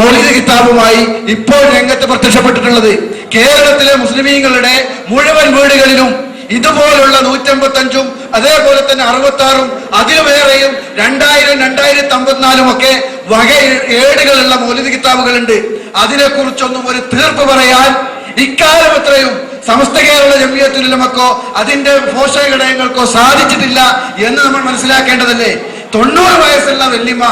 മൗലിദ് കിതാബുമായി ഇപ്പോൾ രംഗത്ത് പ്രത്യക്ഷപ്പെട്ടിട്ടുള്ളത്. കേരളത്തിലെ മുസ്ലിമീങ്ങളുടെ മുഴുവൻ വീടുകളിലും ഇതുപോലുള്ള 155 അതേപോലെ തന്നെ 66 അതിലുമേറെയും 2000, 2054 ഒക്കെ വക ഏടുകളുള്ള മൗലിദ് കിതാബുകളുണ്ട്. അതിനെക്കുറിച്ചൊന്നും ഒരു തീർപ്പ് പറയാൻ ഇക്കാലം എത്രയും സമസ്ത കേരള ജംഇയ്യത്തുൽ ഉലമക്കോ അതിന്റെ പോഷക ഘടകങ്ങൾക്കോ സാധിച്ചിട്ടില്ല എന്ന് നമ്മൾ മനസ്സിലാക്കേണ്ടതല്ലേ. 90 വയസ്സുള്ള വല്ലിമ്മ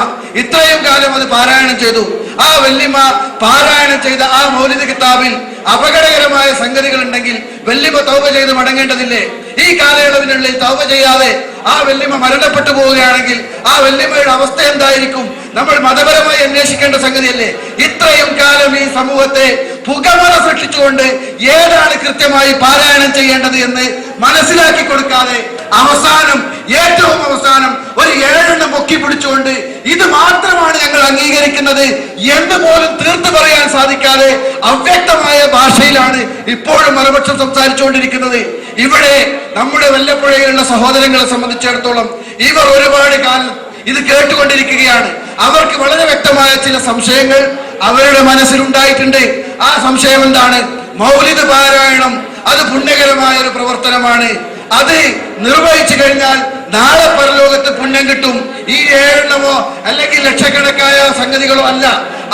ഇത്രയും കാലം അത് പാരായണം ചെയ്തു. ആ വല്ലിമ്മ പാരായണം ചെയ്ത ആ മൗലിദ് കിതാബിൽ അപകടകരമായ സംഗതികൾ ഉണ്ടെങ്കിൽ വല്ലിമ്മ തൗബ ചെയ്ത് മടങ്ങേണ്ടതില്ലേ? ഈ കാലയളവിനുള്ളിൽ തൗബ ചെയ്യാതെ ആ വല്ലിമ്മ മരണപ്പെട്ടു പോവുകയാണെങ്കിൽ ആ വല്ലിമ്മയുടെ അവസ്ഥ എന്തായിരിക്കും? നമ്മൾ മതപരമായി അന്വേഷിക്കേണ്ട സംഗതിയല്ലേ. ഇത്രയും കാലം ഈ സമൂഹത്തെ പുകമറ സൃഷ്ടിച്ചുകൊണ്ട് ഏതാണ് കൃത്യമായി പാരായണം ചെയ്യേണ്ടത് എന്ന് മനസ്സിലാക്കി കൊടുക്കാതെ ഏറ്റവും അവസാനം ഒരു 7 പൊക്കി പിടിച്ചുകൊണ്ട് ഇത് മാത്രമാണ് ഞങ്ങൾ അംഗീകരിക്കുന്നത് എന്ന് പോലും തീർത്ത് പറയാൻ സാധിക്കാതെ അവ്യക്തമായ ഭാഷയിലാണ് ഇപ്പോഴും മറുപക്ഷം സംസാരിച്ചുകൊണ്ടിരിക്കുന്നത്. ഇവിടെ നമ്മുടെ വല്ലപ്പുഴയിലുള്ള സഹോദരങ്ങളെ സംബന്ധിച്ചിടത്തോളം ഇവർ ഒരുപാട് കാലം ഇത് കേട്ടുകൊണ്ടിരിക്കുകയാണ്. അവർക്ക് വളരെ വ്യക്തമായ ചില സംശയങ്ങൾ അവരുടെ മനസ്സിലുണ്ടായിട്ടുണ്ട്. ആ സംശയം എന്താണ്? മൗലിദ് പാരായണം അത് പുണ്യകരമായ ഒരു പ്രവർത്തനമാണ്. അത് നിർവഹിച്ചു കഴിഞ്ഞാൽ നാളെ പരലോകത്ത് പുണ്യം കിട്ടും. ഈ 7 അല്ലെങ്കിൽ ലക്ഷക്കണക്കായ സംഗതികളോ അല്ല.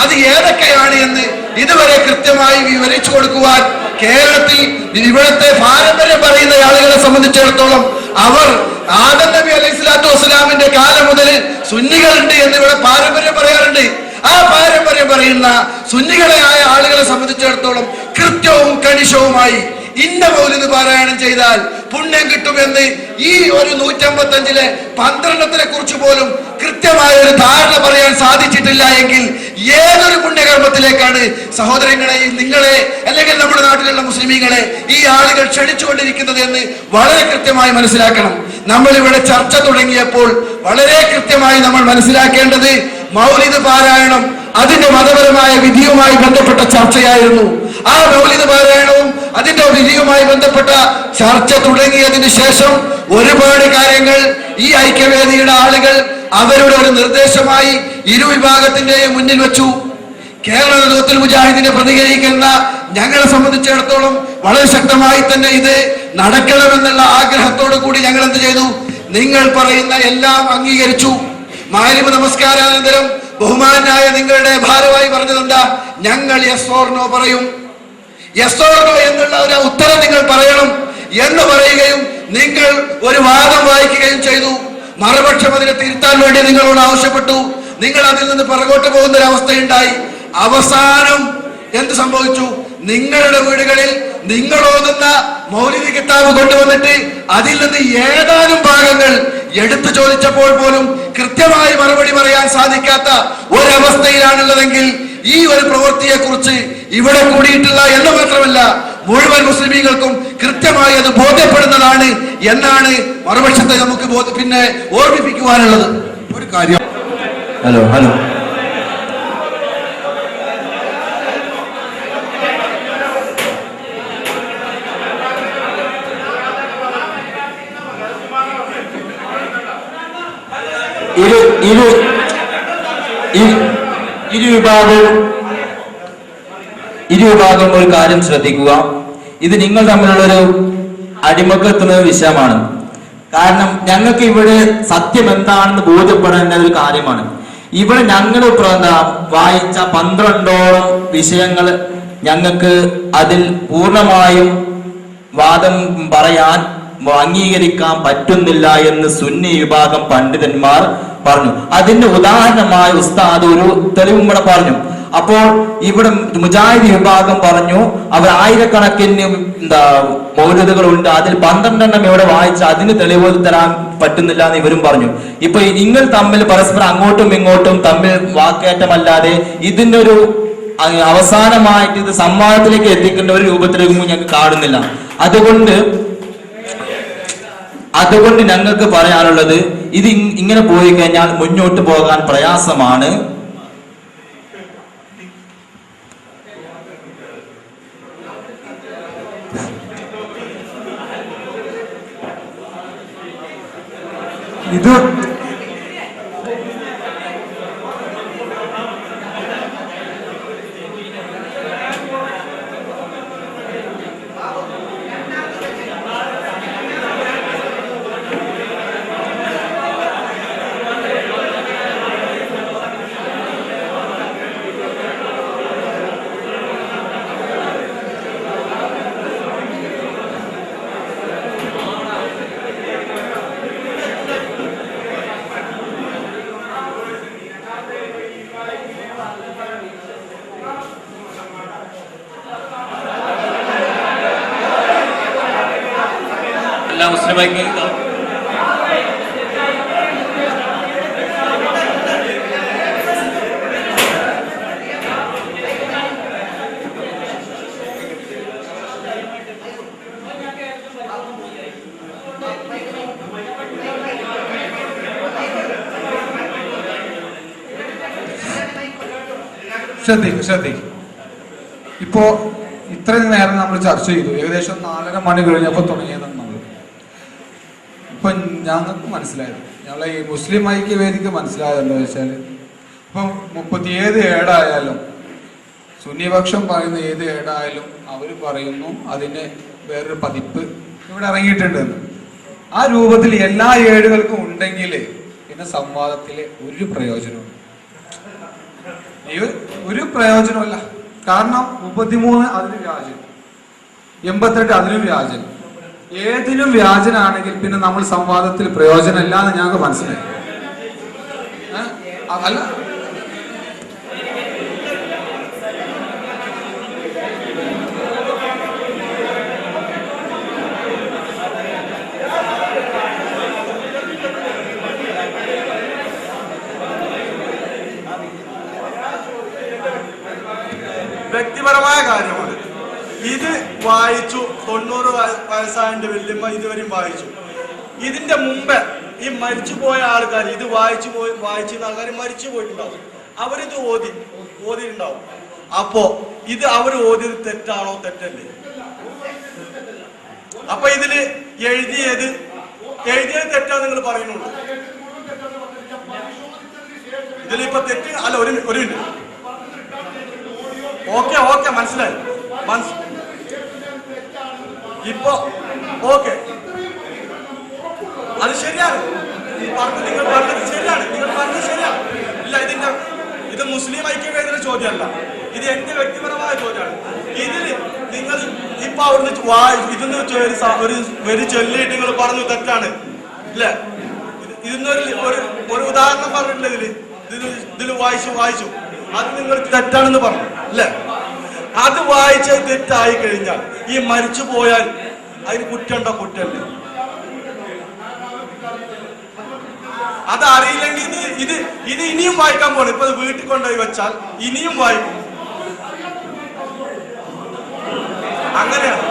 അത് ഏതൊക്കെയാണ് എന്ന് ഇതുവരെ കൃത്യമായി വിവരിച്ചു കൊടുക്കുവാൻ കേരളത്തിൽ ഇവിടുത്തെ പാരമ്പര്യം പറയുന്ന ആളുകളെ സംബന്ധിച്ചിടത്തോളം അവർ ആദം നബി അലൈഹി സ്വലാത്തു വസ്സലാമിന്റെ കാലം മുതൽ സുന്നികളുണ്ട് എന്ന് ഇവിടെ പാരമ്പര്യം പറയാറുണ്ട്. ആ പാരമ്പര്യം പറയുന്ന സുന്നികളായ ആളുകളെ സംബന്ധിച്ചിടത്തോളം കൃത്യവും കണിശവുമായി ഇന്ന മൗലിദ് പാരായണം ചെയ്താൽ പുണ്യം കിട്ടുമെന്ന് ഈ ഒരു 155-ലെ 12 കുറിച്ച് പോലും കൃത്യമായ ഒരു ധാരണ പറയാൻ സാധിച്ചിട്ടില്ല എങ്കിൽ ഏതൊരു പുണ്യകർമ്മത്തിലേക്കാണ് സഹോദരങ്ങളെ നിങ്ങളെ അല്ലെങ്കിൽ നമ്മുടെ നാട്ടിലുള്ള മുസ്ലിമീങ്ങളെ ഈ ആളുകൾ ക്ഷണിച്ചുകൊണ്ടിരിക്കുന്നത് എന്ന് വളരെ കൃത്യമായി മനസ്സിലാക്കണം. നമ്മൾ ഇവിടെ ചർച്ച തുടങ്ങിയപ്പോൾ വളരെ കൃത്യമായി നമ്മൾ മനസ്സിലാക്കേണ്ടത് മൗലിദ് പാരായണം അതിന്റെ മതപരമായ വിധിയുമായി ബന്ധപ്പെട്ട ചർച്ചയായിരുന്നു. ആ മൗലിദ് പാരായണവും അതിന്റെ വിധിയുമായി ബന്ധപ്പെട്ട ചർച്ച തുടങ്ങിയതിന് ശേഷം ഒരുപാട് കാര്യങ്ങൾ ഈ ഐക്യവേദിയുടെ ആളുകൾ അവരുടെ ഒരു നിർദ്ദേശമായി ഇരുവിഭാഗത്തിന്റെയും മുന്നിൽ വെച്ചു. കേരള നേതൃത്വത്തിൽ മുജാഹിദിനെ പ്രതികരിക്കുന്ന ഞങ്ങളെ സംബന്ധിച്ചിടത്തോളം വളരെ ശക്തമായി തന്നെ ഇത് നടക്കണമെന്നുള്ള ആഗ്രഹത്തോടു കൂടി ഞങ്ങൾ എന്ത് ചെയ്തു? നിങ്ങൾ പറയുന്ന എല്ലാം അംഗീകരിച്ചു. മഗ്‌രിബ് നമസ്കാരാനന്തരം ബഹുമാനായ നിങ്ങളുടെ ഭാരവാഹി പറഞ്ഞത് എന്താ? ഞങ്ങൾ യെസ് ഓർ നോ പറയും. യെസ് ഓർ നോ എന്നുള്ള ഒരു ഉത്തരം നിങ്ങൾ പറയണം എന്ന് പറയുകയും നിങ്ങൾ ഒരു വാദം വായിക്കുകയും ചെയ്തു. മറുപക്ഷം അതിനെ തിരുത്താൻ വേണ്ടി നിങ്ങളോട് ആവശ്യപ്പെട്ടു. നിങ്ങൾ അതിൽ നിന്ന് പുറകോട്ട് പോകുന്ന ഒരു അവസ്ഥയുണ്ടായി. അവസാനം എന്ത് സംഭവിച്ചു? നിങ്ങളുടെ വീടുകളിൽ നിങ്ങൾ ഓതുന്ന മൗലിദ് കിതാബ് കൊണ്ടുവന്നിട്ട് അതിൽ നിന്ന് ഏതാനും ഭാഗങ്ങൾ എടുത്തു ചോദിച്ചപ്പോൾ പോലും കൃത്യമായി മറുപടി പറയാൻ സാധിക്കാത്ത ഒരവസ്ഥയിലാണുള്ളതെങ്കിൽ ഈ ഒരു പ്രവൃത്തിയെ കുറിച്ച് ഇവിടെ കൂടിയിട്ടുള്ള എന്ന് മാത്രമല്ല മുഴുവൻ മുസ്ലിമീങ്ങൾക്കും കൃത്യമായി അത് ബോധ്യപ്പെടുന്നതാണ് എന്നാണ് മറുപക്ഷത്തെ നമുക്ക് പിന്നെ ഓർമ്മിപ്പിക്കുവാനുള്ളത്. ഒരു കാര്യം, ഹലോ ഇരുവിഭാഗം ഒരു കാര്യം ശ്രദ്ധിക്കുക. ഇത് നിങ്ങൾ തമ്മിലുള്ളൊരു അടിമക്കെത്തുന്ന വിഷയമാണ്. കാരണം ഞങ്ങൾക്ക് ഇവിടെ സത്യം എന്താണെന്ന് ബോധ്യപ്പെടേണ്ട ഒരു കാര്യമാണ്. ഇവിടെ ഞങ്ങൾ വായിച്ച 12ഓളം വിഷയങ്ങൾ ഞങ്ങൾക്ക് അതിൽ പൂർണ്ണമായും വാദം പറയാൻ അംഗീകരിക്കാൻ പറ്റുന്നില്ല എന്ന് സുന്നി വിഭാഗം പണ്ഡിതന്മാർ പറഞ്ഞു. അതിന്റെ ഉദാഹരണമായി ഉസ്താദ് ഒരു തെളിവും ഇവിടെ പറഞ്ഞു. അപ്പോൾ ഇവിടെ മുജാഹിദ് വിഭാഗം പറഞ്ഞു അവർ ആയിരക്കണക്കിന് മൗലിദുകളുണ്ട്, അതിൽ 12 ഇവിടെ വായിച്ച് അതിന് തെളിവ് തരാൻ പറ്റുന്നില്ല എന്ന് ഇവരും പറഞ്ഞു. ഇപ്പൊ നിങ്ങൾ തമ്മിൽ പരസ്പരം അങ്ങോട്ടും ഇങ്ങോട്ടും തമ്മിൽ വാക്കേറ്റമല്ലാതെ ഇതിന്റെ ഒരു അവസാനമായിട്ട് ഇത് സംവാദത്തിലേക്ക് എത്തിക്കേണ്ട ഒരു രൂപത്തിലേക്കും ഞങ്ങൾക്ക് കാണുന്നില്ല. അതുകൊണ്ട് ഞങ്ങൾക്ക് പറയാനുള്ളത് ഇത് ഇങ്ങനെ പോയി കഴിഞ്ഞാൽ മുന്നോട്ട് പോകാൻ പ്രയാസമാണ്. ഇത് എല്ലാ മുസ്ലിമൈക്ക് ശ്രദ്ധിക്കും. ഇപ്പോ ഇത്രയും നേരം നമ്മൾ ചർച്ച ചെയ്തു. ഏകദേശം 4:30 മണി കഴിഞ്ഞപ്പോൾ തുടങ്ങിയതാണ് നമ്മൾ. ഇപ്പൊ ഞങ്ങൾക്ക് മനസ്സിലായത്, ഞങ്ങളെ ഈ മുസ്ലിം ഐക്യവേദിക്ക് മനസ്സിലായതെന്ന് വെച്ചാൽ ഇപ്പം 37 ഏടായാലും സുന്നിപക്ഷം പറയുന്ന ഏത് ഏടായാലും അവർ പറയുന്നു അതിന് വേറൊരു പതിപ്പ് ഇവിടെ ഇറങ്ങിയിട്ടുണ്ടെന്ന്. ആ രൂപത്തിൽ എല്ലാ ഏടുകൾക്കും ഉണ്ടെങ്കിൽ പിന്നെ സംവാദത്തിലെ ഒരു പ്രയോജനവും ഒരു പ്രയോജനമല്ല. കാരണം 33 അതിന് വ്യാജൻ, 88 അതിനും വ്യാജൻ. ഏതിനും വ്യാജനാണെങ്കിൽ പിന്നെ നമ്മൾ സംവാദത്തിൽ പ്രയോജനമില്ല എന്ന് ഞങ്ങൾക്ക് മനസ്സിലായി. അല്ല, വ്യക്തിപരമായ കാര്യമാണ്. ഇത് വായിച്ചു 90 വയസ്സായ വല്യമ്മ ഇതുവരെയും വായിച്ചു. ഇതിന്റെ മുമ്പ് ഈ മരിച്ചുപോയ ആൾക്കാർ ഇത് വായിച്ചിരുന്ന ആൾക്കാർ മരിച്ചു പോയിട്ടുണ്ടാവും. അവരിത് ഓതിയിട്ടുണ്ടാവും. അപ്പോ ഇത് അവർ ഓതിയത് തെറ്റാണോ? തെറ്റല്ലേ? അപ്പൊ ഇതില് എഴുതിയത് തെറ്റാ നിങ്ങൾ പറയുന്നുള്ളൂ. ഇതിലിപ്പോ തെറ്റ് അല്ല. ഒരു മിനിറ്റ്. ഓക്കെ മനസ്സിലായി. ഇപ്പൊ ഓക്കെ, അത് ശരിയാണ്. നിങ്ങൾ പറഞ്ഞത് ശരിയാണ്. ഇല്ല, ഇത് മുസ്ലിം ഐക്യവേദിയുടെ ചോദ്യമല്ല, ഇത് എന്റെ വ്യക്തിപരമായ ചോദ്യമാണ്. ഇതില് നിങ്ങൾ ഇപ്പൊ അവിടുന്ന് ഇതിന്ന് ഒരു ചൊല്ലിയിട്ട് നിങ്ങൾ പറഞ്ഞു തെറ്റാണ് ഇല്ലേ? ഒരു ഉദാഹരണം പറഞ്ഞിട്ടില്ല. ഇതില് വായിച്ചു അത് നിങ്ങൾ തെറ്റാണെന്ന് പറഞ്ഞു അല്ലേ? അത് വായിച്ച തെറ്റായി കഴിഞ്ഞാൽ ഈ മരിച്ചു പോയാൽ അതിന് കുറ്റമുണ്ടോ? കുറ്റമല്ലേ? അത് അറിയില്ലെങ്കിൽ ഇത് ഇനിയും വായിക്കാൻ പോകണം. ഇപ്പൊ വീട്ടിൽ കൊണ്ടുപോയി വെച്ചാൽ ഇനിയും വായിക്കും. അങ്ങനെയാണ്.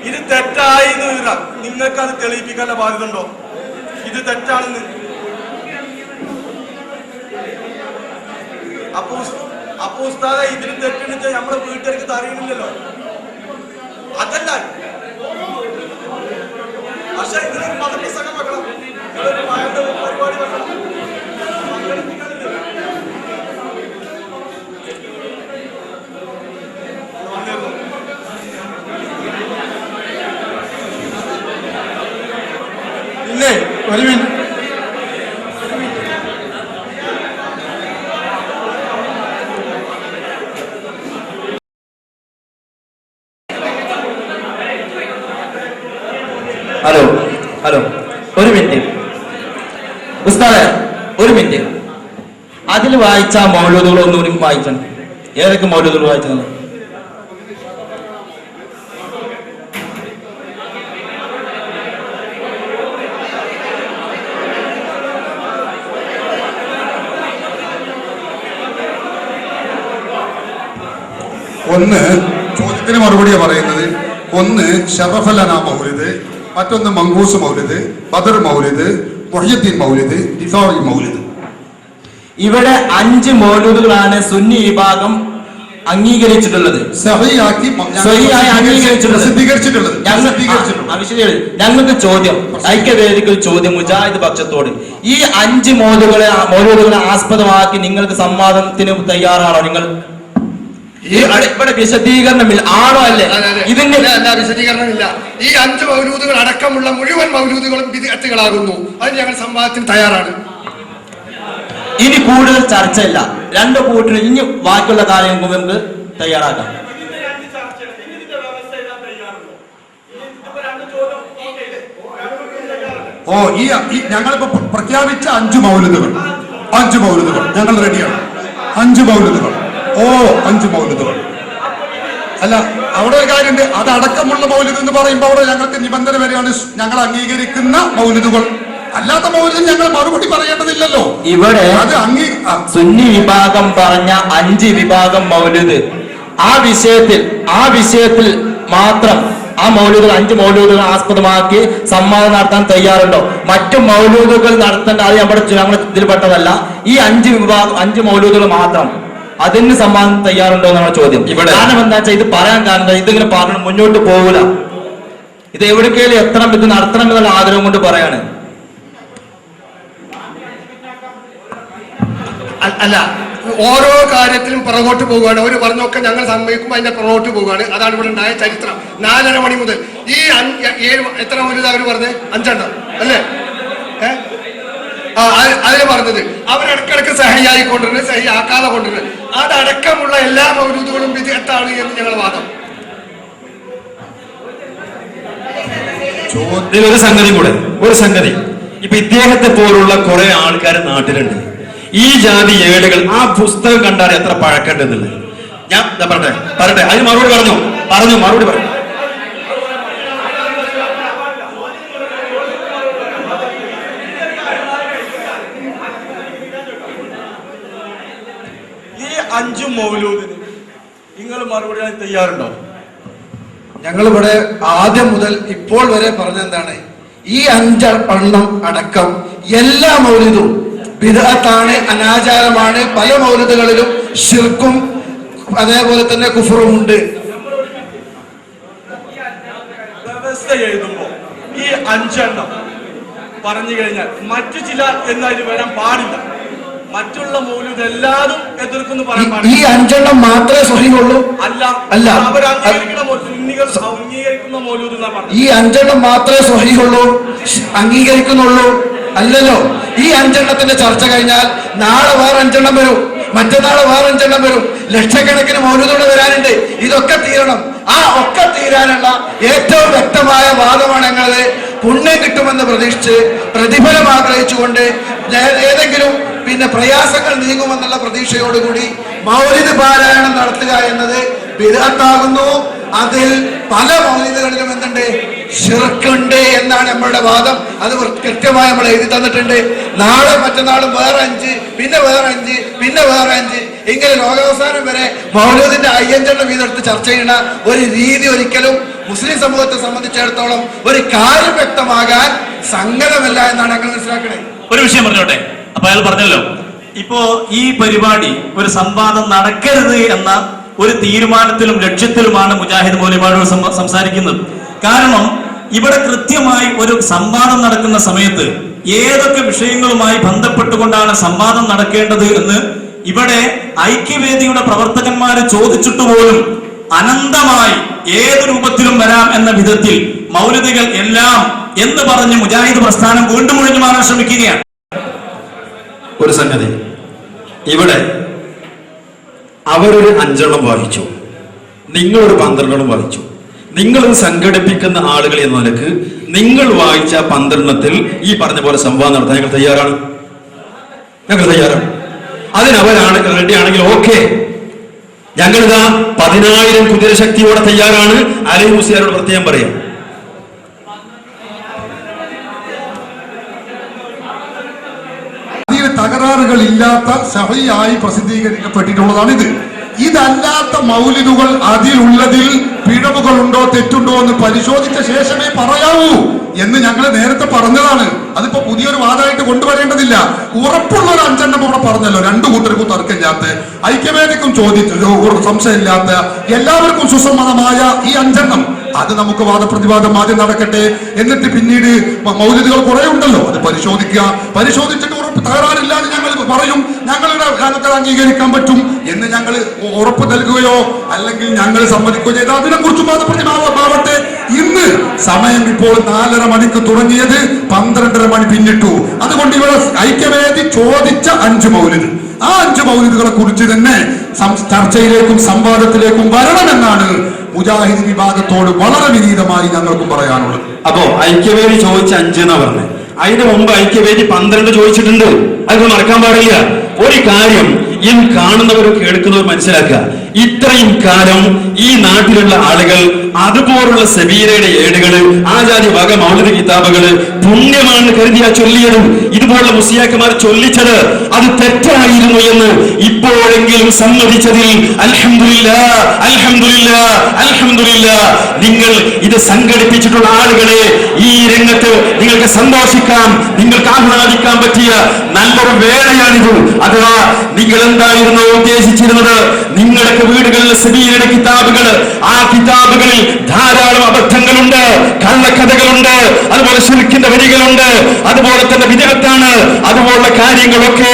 ഇത് തെറ്റായി നിങ്ങൾക്ക് അത് തെളിയിപ്പിക്കാനുള്ള ബാധ്യത ഉണ്ടോ? ഇത് തെറ്റാണെന്ന് അപ്പൊ ഉസ്താദെ ഇതിന് തെറ്റിട്ട് നമ്മളെ വീട്ടുകാർക്ക് അറിയണില്ലല്ലോ. അതല്ല, പക്ഷെ ഇതിനൊരു മതപ്രസംഗം വെക്കണം, ഇതൊരു പരിപാടി വെക്കണം. ഇല്ലേ ഒരു മിനിറ്റ്. ഹലോ ഹലോ, ഒരു മിനിറ്റ് ഉസ്താദെ, ഒരു മിനിറ്റ്. അതിൽ വായിച്ച മൗലൂദുകൾ ഒന്നുകൂടി വായിക്കണം. ഏതൊക്കെ മൗലൂദുകൾ വായിച്ചത്? ഒന്ന് ചോദ്യത്തിന് മറുപടിയാണ് പറയുന്നത്. ഒന്ന് ഷറഫലന മൗലിദ്, മറ്റൊന്ന് മങ്കൂസ് മൗലിദ്, ബദർ മൗലിദ്, മുഹ്യിദ്ദീൻ മൗലിദ്, ദിഫാഇ മൗലിദ്. ഇവിടെ 5 മൗലൂദുകളാണ് സുന്നി വിഭാഗം അംഗീകരിച്ചിട്ടുള്ളത്, സഹിയാക്കി പ്രസിദ്ധീകരിച്ചിട്ടുള്ളത്. ഞങ്ങൾക്ക് ചോദ്യം, ഐക്യവേദികൾ ചോദ്യം മുജാഹിദ് പക്ഷത്തോട്, ഈ 5 മൗലൂദുകളെ ആസ്പദമാക്കി നിങ്ങൾക്ക് സംവാദത്തിന് തയ്യാറാണോ? നിങ്ങൾ ഇവിടെ വിശദീകരണമില്ല ആണോ അല്ലേ? ഇതിന്റെ വിശദീകരണമില്ല. ഈ 5 മൗലൂദുകൾ അടക്കമുള്ള മുഴുവൻ മൗലൂദുകളും വിദ്അത്തുകളാകുന്നു. അതിന് ഞങ്ങൾ സംവാദത്തിന് തയ്യാറാണ്. ഇനി കൂടുതൽ ചർച്ചയില്ല, 2 കൂട്ടരും ഇനി ബാക്കിയുള്ള കാര്യങ്ങൾക്ക് നമുക്ക് തയ്യാറാക്കാം. ഓ ഈ ഞങ്ങളിപ്പോ പ്രഖ്യാപിച്ച 5 മൗലിദുകൾ ഞങ്ങൾ റെഡിയാണ്. 5 മൗലിദുകൾ. ഓ 5 മൗലിദുകൾ അല്ല, അവിടെ ഒരു കാര്യമുണ്ട്. അതടക്കമുള്ള മൗലിദ് എന്ന് പറയുമ്പോൾ അവിടെ ഞങ്ങൾക്ക് നിബന്ധന വരെയാണ് ഞങ്ങൾ അംഗീകരിക്കുന്ന മൗലിദുകൾ. അല്ലാത്ത മൗലിദ് ഞങ്ങൾ മറുപടി പറയേണ്ടതില്ലല്ലോ. ഇവിടെ അത് സുന്നി വിഭാഗം പറഞ്ഞ 5 വിഭാഗം മൗലിദ്, ആ വിഷയത്തിൽ മാത്രം ആ മൗലൂദുകൾ 5 മൗലൂദുകൾ ആസ്പദമാക്കി സംവാദം നടത്താൻ തയ്യാറുണ്ടോ? മറ്റു മൗലൂദുകൾ നടത്തേണ്ട, അത് ഞങ്ങൾ ഇതിൽപ്പെട്ടതല്ല. ഈ 5 മൗലൂദുകൾ മാത്രം, അതിന് സംവാദം തയ്യാറുണ്ടോ എന്നാണ് ചോദ്യം. കാരണം എന്താ വെച്ചാൽ ഇത് പറയാൻ കാരണം ഇതിങ്ങനെ പറഞ്ഞു മുന്നോട്ട് പോകൂല. ഇത് എവിടേക്കെങ്കിലും എത്തണം, ഇത് നടത്തണം എന്നുള്ള ആഗ്രഹം കൊണ്ട് പറയാണ്. അല്ല, ഓരോ കാര്യത്തിലും പുറകോട്ട് പോവുകയാണ്. അവർ പറഞ്ഞൊക്കെ ഞങ്ങൾ സമ്മതിക്കുമ്പോൾ അതിന്റെ പുറകോട്ട് പോവുകയാണ്. അതാണ് ഇവിടെ ഉണ്ടായ ചരിത്രം. 4:30 മണി മുതൽ ഈ 7 എത്ര മുതൽ അവർ പറഞ്ഞത് 5 അല്ലേ? അതിന് പറഞ്ഞത് അവരിടക്കിടക്ക് സഹിയായിക്കൊണ്ടിരുന്നത്, സഹി ആക്കാതെ കൊണ്ടിരുന്നത്. അതടക്കമുള്ള എല്ലാ മൗലൂദുകളും വിദഗ്ധാണ് എന്ന് ഞങ്ങൾ വാദം. ഒരു സംഗതി ഇപ്പൊ ഇദ്ദേഹത്തെ പോലുള്ള കുറെ ആൾക്കാർ നാട്ടിലുണ്ട്. ഈ ജാതി ഏടുകൾ ആ പുസ്തകം കണ്ടാൽ എത്ര പഴക്കണ്ടെന്നുള്ളത് ഞാൻ പറയട്ടെ. അതിന് മറുപടി മറുപടി പറഞ്ഞു. ഈ 5 മൗലൂദിന് നിങ്ങൾ മറുപടി തയ്യാറുണ്ടോ? ഞങ്ങളിവിടെ ആദ്യം മുതൽ ഇപ്പോൾ വരെ പറഞ്ഞെന്താണ്, ഈ 5 അടക്കം എല്ലാ മൗലിദും ബിദ്അത്താണ്, അനാചാരമാണ്. പല മൗലിദുകളിലും ശിർക്കും അതേപോലെ തന്നെ കുഫറും ഉണ്ട്. വ്യവസ്ഥ എഴുതുമ്പോ ഈ 5 പറഞ്ഞു കഴിഞ്ഞാൽ മറ്റു ചില എന്നതിൽ വരാൻ പാടില്ല. മറ്റുള്ള മൗലൂദ് എല്ലാതും എതിർക്കുന്നു പറയാൻ പാടില്ല. ഈ 5 മാത്രമേ സ്വഹീഹുള്ളൂ. അല്ല, അവർ അംഗീകരിക്കുന്ന മൗലൂദ് എന്നാ പറഞ്ഞത്. ഈ 5 മാത്രമേ സ്വഹീഹുള്ളൂ, അംഗീകരിക്കുന്നുള്ളൂ അല്ലല്ലോ. ഈ 5 ചർച്ച കഴിഞ്ഞാൽ നാളെ വേറെ 5 വരും, മറ്റന്നാളെ വേറെ 5 വരും. ലക്ഷക്കണക്കിന് മൗലൂദുകൾ വരാനുണ്ട്. ഇതൊക്കെ തീരണം. ആ ഒക്കെ തീരാനുള്ള ഏറ്റവും വ്യക്തമായ വാദമാണ് ഞങ്ങളത്. പുണ്യം കിട്ടുമെന്ന് പ്രതീക്ഷിച്ച്, പ്രതിഫലം ആഗ്രഹിച്ചുകൊണ്ട്, ഏതെങ്കിലും പ്രയാസങ്ങൾ നീങ്ങുമെന്നുള്ള പ്രതീക്ഷയോടുകൂടി മൗലിദ് പാരായണം നടത്തുക എന്നത് ബിദ്അത്താകുന്നു. അതിൽ പല മൗലിദുകളിലും എന്തുണ്ട്, ശിർക്കുണ്ട് എന്നാണ് നമ്മളുടെ വാദം. അത് കൃത്യമായി നമ്മൾ എഴുതി തന്നിട്ടുണ്ട്. നാളെ മറ്റന്നാളും വേറെ 5, പിന്നെ വേറെ 5, പിന്നെ വേറെ 5, ഇങ്ങനെ ലോകാവസാനം വരെ മൗലൂദിന്റെ 5 വീതെടുത്ത് ചർച്ച ചെയ്യുന്ന ഒരു രീതി ഒരിക്കലും മുസ്ലിം സമൂഹത്തെ സംബന്ധിച്ചിടത്തോളം ഒരു കാര്യം വ്യക്തമാകാൻ സംഗതമല്ല എന്നാണ് ഞങ്ങൾ മനസ്സിലാക്കണേ. ഒരു വിഷയം പറഞ്ഞോട്ടെ. അപ്പൊ അയാൾ പറഞ്ഞല്ലോ ഇപ്പോ ഈ പരിപാടി ഒരു സംവാദം നടക്കരുത് എന്ന ഒരു തീരുമാനത്തിലും ലക്ഷ്യത്തിലുമാണ് മുജാഹിദ് മൗലവിമാരോട് സംസാരിക്കുന്നത്. കാരണം ഇവിടെ കൃത്യമായി ഒരു സംവാദം നടക്കുന്ന സമയത്ത് ഏതൊക്കെ വിഷയങ്ങളുമായി ബന്ധപ്പെട്ടുകൊണ്ടാണ് സംവാദം നടക്കേണ്ടത് എന്ന് ഇവിടെ ഐക്യവേദിയുടെ പ്രവർത്തകന്മാര് ചോദിച്ചിട്ട് പോലും അനന്തമായി ഏത് രൂപത്തിലും വരാം എന്ന വിധത്തിൽ മൗലിദികൾ എല്ലാം എന്ന് പറഞ്ഞ് മുജാഹിദ് പ്രസ്ഥാനം വീണ്ടും ഒഴിഞ്ഞു മാറാൻ ശ്രമിക്കുകയാണ്. ഒരു സംഗതി, ഇവിടെ അവരൊരു 5 വായിച്ചു, നിങ്ങളൊരു 12 വായിച്ചു. നിങ്ങൾ സംഘടിപ്പിക്കുന്ന ആളുകൾ എന്ന നിലക്ക് നിങ്ങൾ വായിച്ച 12 ഈ പറഞ്ഞ പോലെ സംവാദം നടത്താൻ ഞങ്ങൾ തയ്യാറാണ്. അതിനവരാണ് റെഡി ആണെങ്കിൽ ഓക്കെ. ഞങ്ങളിതാ 10,000 കുതിരശക്തിയോടെ തയ്യാറാണ്. അലി മുസ്ലിയാരോട് പ്രത്യേകം പറയാം. തകരാറുകൾ ഇല്ലാത്ത സഹിയായി പ്രസിദ്ധീകരിക്കപ്പെട്ടിട്ടുള്ളതാണിത്. ഇതല്ലാത്ത മൗലിദുകൾ അതിലുള്ളതിൽ പിഴവുകളുണ്ടോ തെറ്റുണ്ടോ എന്ന് പരിശോധിച്ച ശേഷമേ പറയാവൂ എന്ന് ഞങ്ങൾ നേരത്തെ പറഞ്ഞതാണ്. അതിപ്പോ പുതിയൊരു വാദമായിട്ട് കൊണ്ടുവരേണ്ടതില്ല. ഉറപ്പുള്ള ഒരു 5 ഇവിടെ പറഞ്ഞല്ലോ. 2 കൂട്ടർക്കും തർക്കമില്ലാത്ത, ഐക്യവേദിക്കും സംശയമില്ലാത്ത, എല്ലാവർക്കും സുസമ്മതമായ ഈ 5 അത് നമുക്ക് വാദപ്രതിവാദം ആദ്യം നടക്കട്ടെ. എന്നിട്ട് പിന്നീട് മൗലിദുകൾ കുറെ ഉണ്ടല്ലോ, അത് പരിശോധിക്കുക. പരിശോധിച്ചിട്ട് ഉറപ്പ് തകരാറില്ലാതെ ഞങ്ങൾ പറയും ഞങ്ങൾക്ക് അംഗീകരിക്കാൻ പറ്റും എന്ന് ഞങ്ങൾ ഉറപ്പ് നൽകുകയോ അല്ലെങ്കിൽ ഞങ്ങൾ സമ്മതിക്കുകയോ ചെയ്താൽ അതിനെക്കുറിച്ച് വാദപ്രതിവാദമാവട്ടെ. ഇന്ന് സമയം ഇപ്പോൾ 4:30 മണിക്ക് തുടങ്ങിയത് 12:30 മണി പിന്നിട്ടു. അതുകൊണ്ട് ഇവിടെ ഐക്യവേദി ചോദിച്ച 5 മൗലിദ്, ആ 5 മൗലിദുകളെ കുറിച്ച് തന്നെ ചർച്ചയിലേക്കും സംവാദത്തിലേക്കും വരണമെന്നാണ് മുജാഹിദ് വിഭാഗത്തോട് വളരെ വിനീതമായി ഞങ്ങൾക്കും പറയാനുള്ളത്. അപ്പോ ഐക്യവേദി ചോദിച്ച 5 എന്നാ പറഞ്ഞത്. അതിന് മുമ്പ് ഐക്യവേദി 12 ചോദിച്ചിട്ടുണ്ട്. അത് മറക്കാൻ പാടില്ല. ഒരു കാര്യം ഈ കാണുന്നവരും കേൾക്കുന്നവരും മനസ്സിലാക്കുക, ഇത്രയും കാലം ഈ നാട്ടിലുള്ള ആളുകൾ അതുപോലുള്ള സബീരയുടെ ഏടുകള്, ആചാര്യ വക മൗലിദ് കിതാബുകള് പുണ്യമാണെന്ന് കരുതിയാ ചൊല്ലിയതും ഇതുപോലുള്ള മുസ്ലിയാക്കന്മാർ ചൊല്ലിച്ചത് അത് തെറ്റായിരുന്നു എന്ന് ഇപ്പോഴെങ്കിലും സമ്മതിച്ചതിൽ അൽഹംദുലില്ലാഹ്, അൽഹംദുലില്ലാഹ്, അൽഹംദുലില്ലാഹ്. നിങ്ങൾ ഇത് സംഘടിപ്പിച്ചിട്ടുള്ള ആളുകളെ ഈ രംഗത്ത് നിങ്ങൾക്ക് സന്തോഷിക്കാം, നിങ്ങൾക്ക് ആഹ്ലാദിക്കാൻ പറ്റിയ നല്ലൊരു വേളയാണിത്. അഥവാ നിങ്ങൾ എന്തായിരുന്നു ഉദ്ദേശിച്ചിരുന്നത്? നിങ്ങളുടെ വീടുകളിലെ സബീരയുടെ കിതാബുകൾ, ആ കിതാബുകളിൽ ധാരാളം അബദ്ധങ്ങളുണ്ട്, കള്ളക്കഥകളുണ്ട്, അതുപോലെ ശിർക്കിന്റെ വരികളുണ്ട്, അതുപോലെ തന്നെ വിദഗ്ധാണ്, അതുപോലുള്ള കാര്യങ്ങളൊക്കെ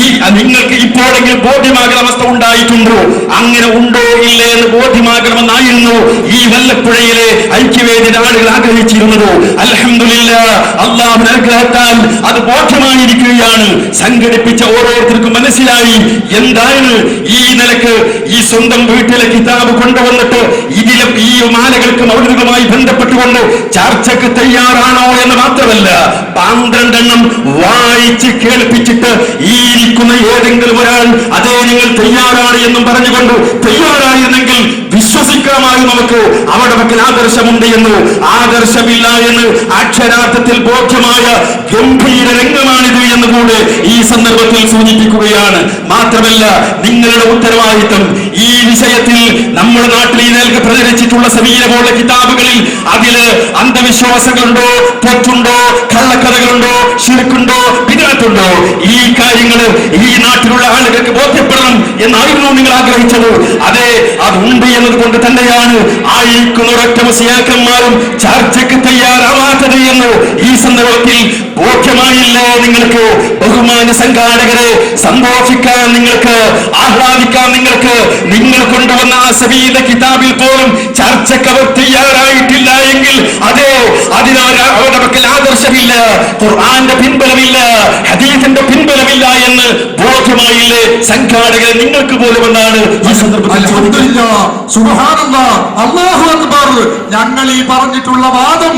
ഈ നിങ്ങൾക്ക് ഇപ്പോഴെങ്കിലും ബോധ്യമാകുന്ന അവസ്ഥ ഉണ്ടായിട്ടുണ്ടോ? അങ്ങനെ ഉണ്ടോ ഇല്ലേ എന്ന് ബോധ്യമാകണമെന്നായിരുന്നു ഈ വല്ലപ്പുഴയിലെ ഐക്യവേദിയുടെ ആളുകൾ ആഗ്രഹിച്ചിരുന്നത്. അൽഹംദുലില്ലാഹ്, അല്ലാഹുവിന്റെ അനുഗ്രഹത്താൽ അത് ബോധ്യമായിരിക്കുകയാണ്. സംഘടിപ്പിച്ച ഓരോരുത്തർക്കും മനസ്സിലായി എന്താണ് ഈ നിലക്ക് ഈ സ്വന്തം വീട്ടിലെ കിതാബ് കൊണ്ടുവന്നിട്ട് ഇതിലെ ഈ മാലകൾക്ക് മൗലികമായി ബന്ധപ്പെട്ടുകൊണ്ട് ചർച്ചയ്ക്ക് തയ്യാറാണോ എന്ന് മാത്രമല്ല 12 വായിച്ച് കേൾപ്പിച്ചിട്ട് ഈ ഇരിക്കുന്ന ഏതെങ്കിലും ഒരാൾ അതേ നിങ്ങൾ തയ്യാറാണ് എന്നും പറഞ്ഞുകൊണ്ട് തയ്യാറായിരുന്നെങ്കിൽ വിശ്വസിക്കാമായി നമുക്ക് അവിടെ മക്കൾ ആദർശമുണ്ട് എന്ന്. ആദർശമില്ല എന്ന് അക്ഷരാർത്ഥത്തിൽ ബോധ്യമായ ഗംഭീര രംഗമാണിത് എന്നുകൂടെ ഈ സന്ദർഭത്തിൽ സൂചിപ്പിക്കുകയാണ്. മാത്രമല്ല, നിങ്ങളുടെ ഉത്തരവാദിത്വം ഈ വിഷയത്തിൽ നമ്മുടെ നാട്ടിൽ ഈ നിലക്ക് പ്രചരിച്ചിട്ടുള്ള സബീര പോലുള്ള കിതാബുകളിൽ അതില് അന്ധവിശ്വാസങ്ങളുണ്ടോ, തെറ്റുണ്ടോ, കള്ളക്കഥകളുണ്ടോ, ശിർക്കുണ്ടോ, ബിദ്അത്തുണ്ടോ, ഈ കാര്യങ്ങൾ ഈ നാട്ടിലുള്ള ആളുകൾക്ക് ബോധ്യപ്പെടണം എന്നായിരുന്നു നിങ്ങൾ ആഗ്രഹിച്ചത്. അതെ, അതുണ്ട് എന്നതുകൊണ്ട് തന്നെയാണ് ആയിരിക്കുന്ന ഒരൊറ്റ മുസ്ലിയാക്കന്മാരും ചർച്ചയ്ക്ക് തയ്യാറാവാത്തത് എന്ന് ഈ സന്ദർഭത്തിൽ ബോധ്യമായില്ലേ നിങ്ങൾക്ക്? ബഹുമാന സംഘാടകരെ, സന്തോഷിക്കാൻ നിങ്ങൾക്ക്, ആഹ്ലാദിക്കാൻ നിങ്ങൾക്ക്, നിങ്ങൾ കൊണ്ടുവന്ന ആ സബീല കിതാബിൽ പോലും ചർച്ചയ്ക്ക് അവർ തയ്യാറായിട്ടില്ല എങ്കിൽ അതെ, അവരുടെ മക്കൾ ആദർശമില്ല, ഖുർആന്റെ പിൻബലമില്ല, ഹദീസിന്റെ പിൻബലമില്ല എന്ന് ബോധ്യമായില്ലേ സംഘാടകരെ നിങ്ങൾക്ക് പോലും എന്നാണ് ഈ സന്ദർഭത്തിൽ സുബ്ഹാനല്ലാഹ്, അല്ലാഹു അക്ബർ. ഞങ്ങൾ ഈ പറഞ്ഞിട്ടുള്ള വാദം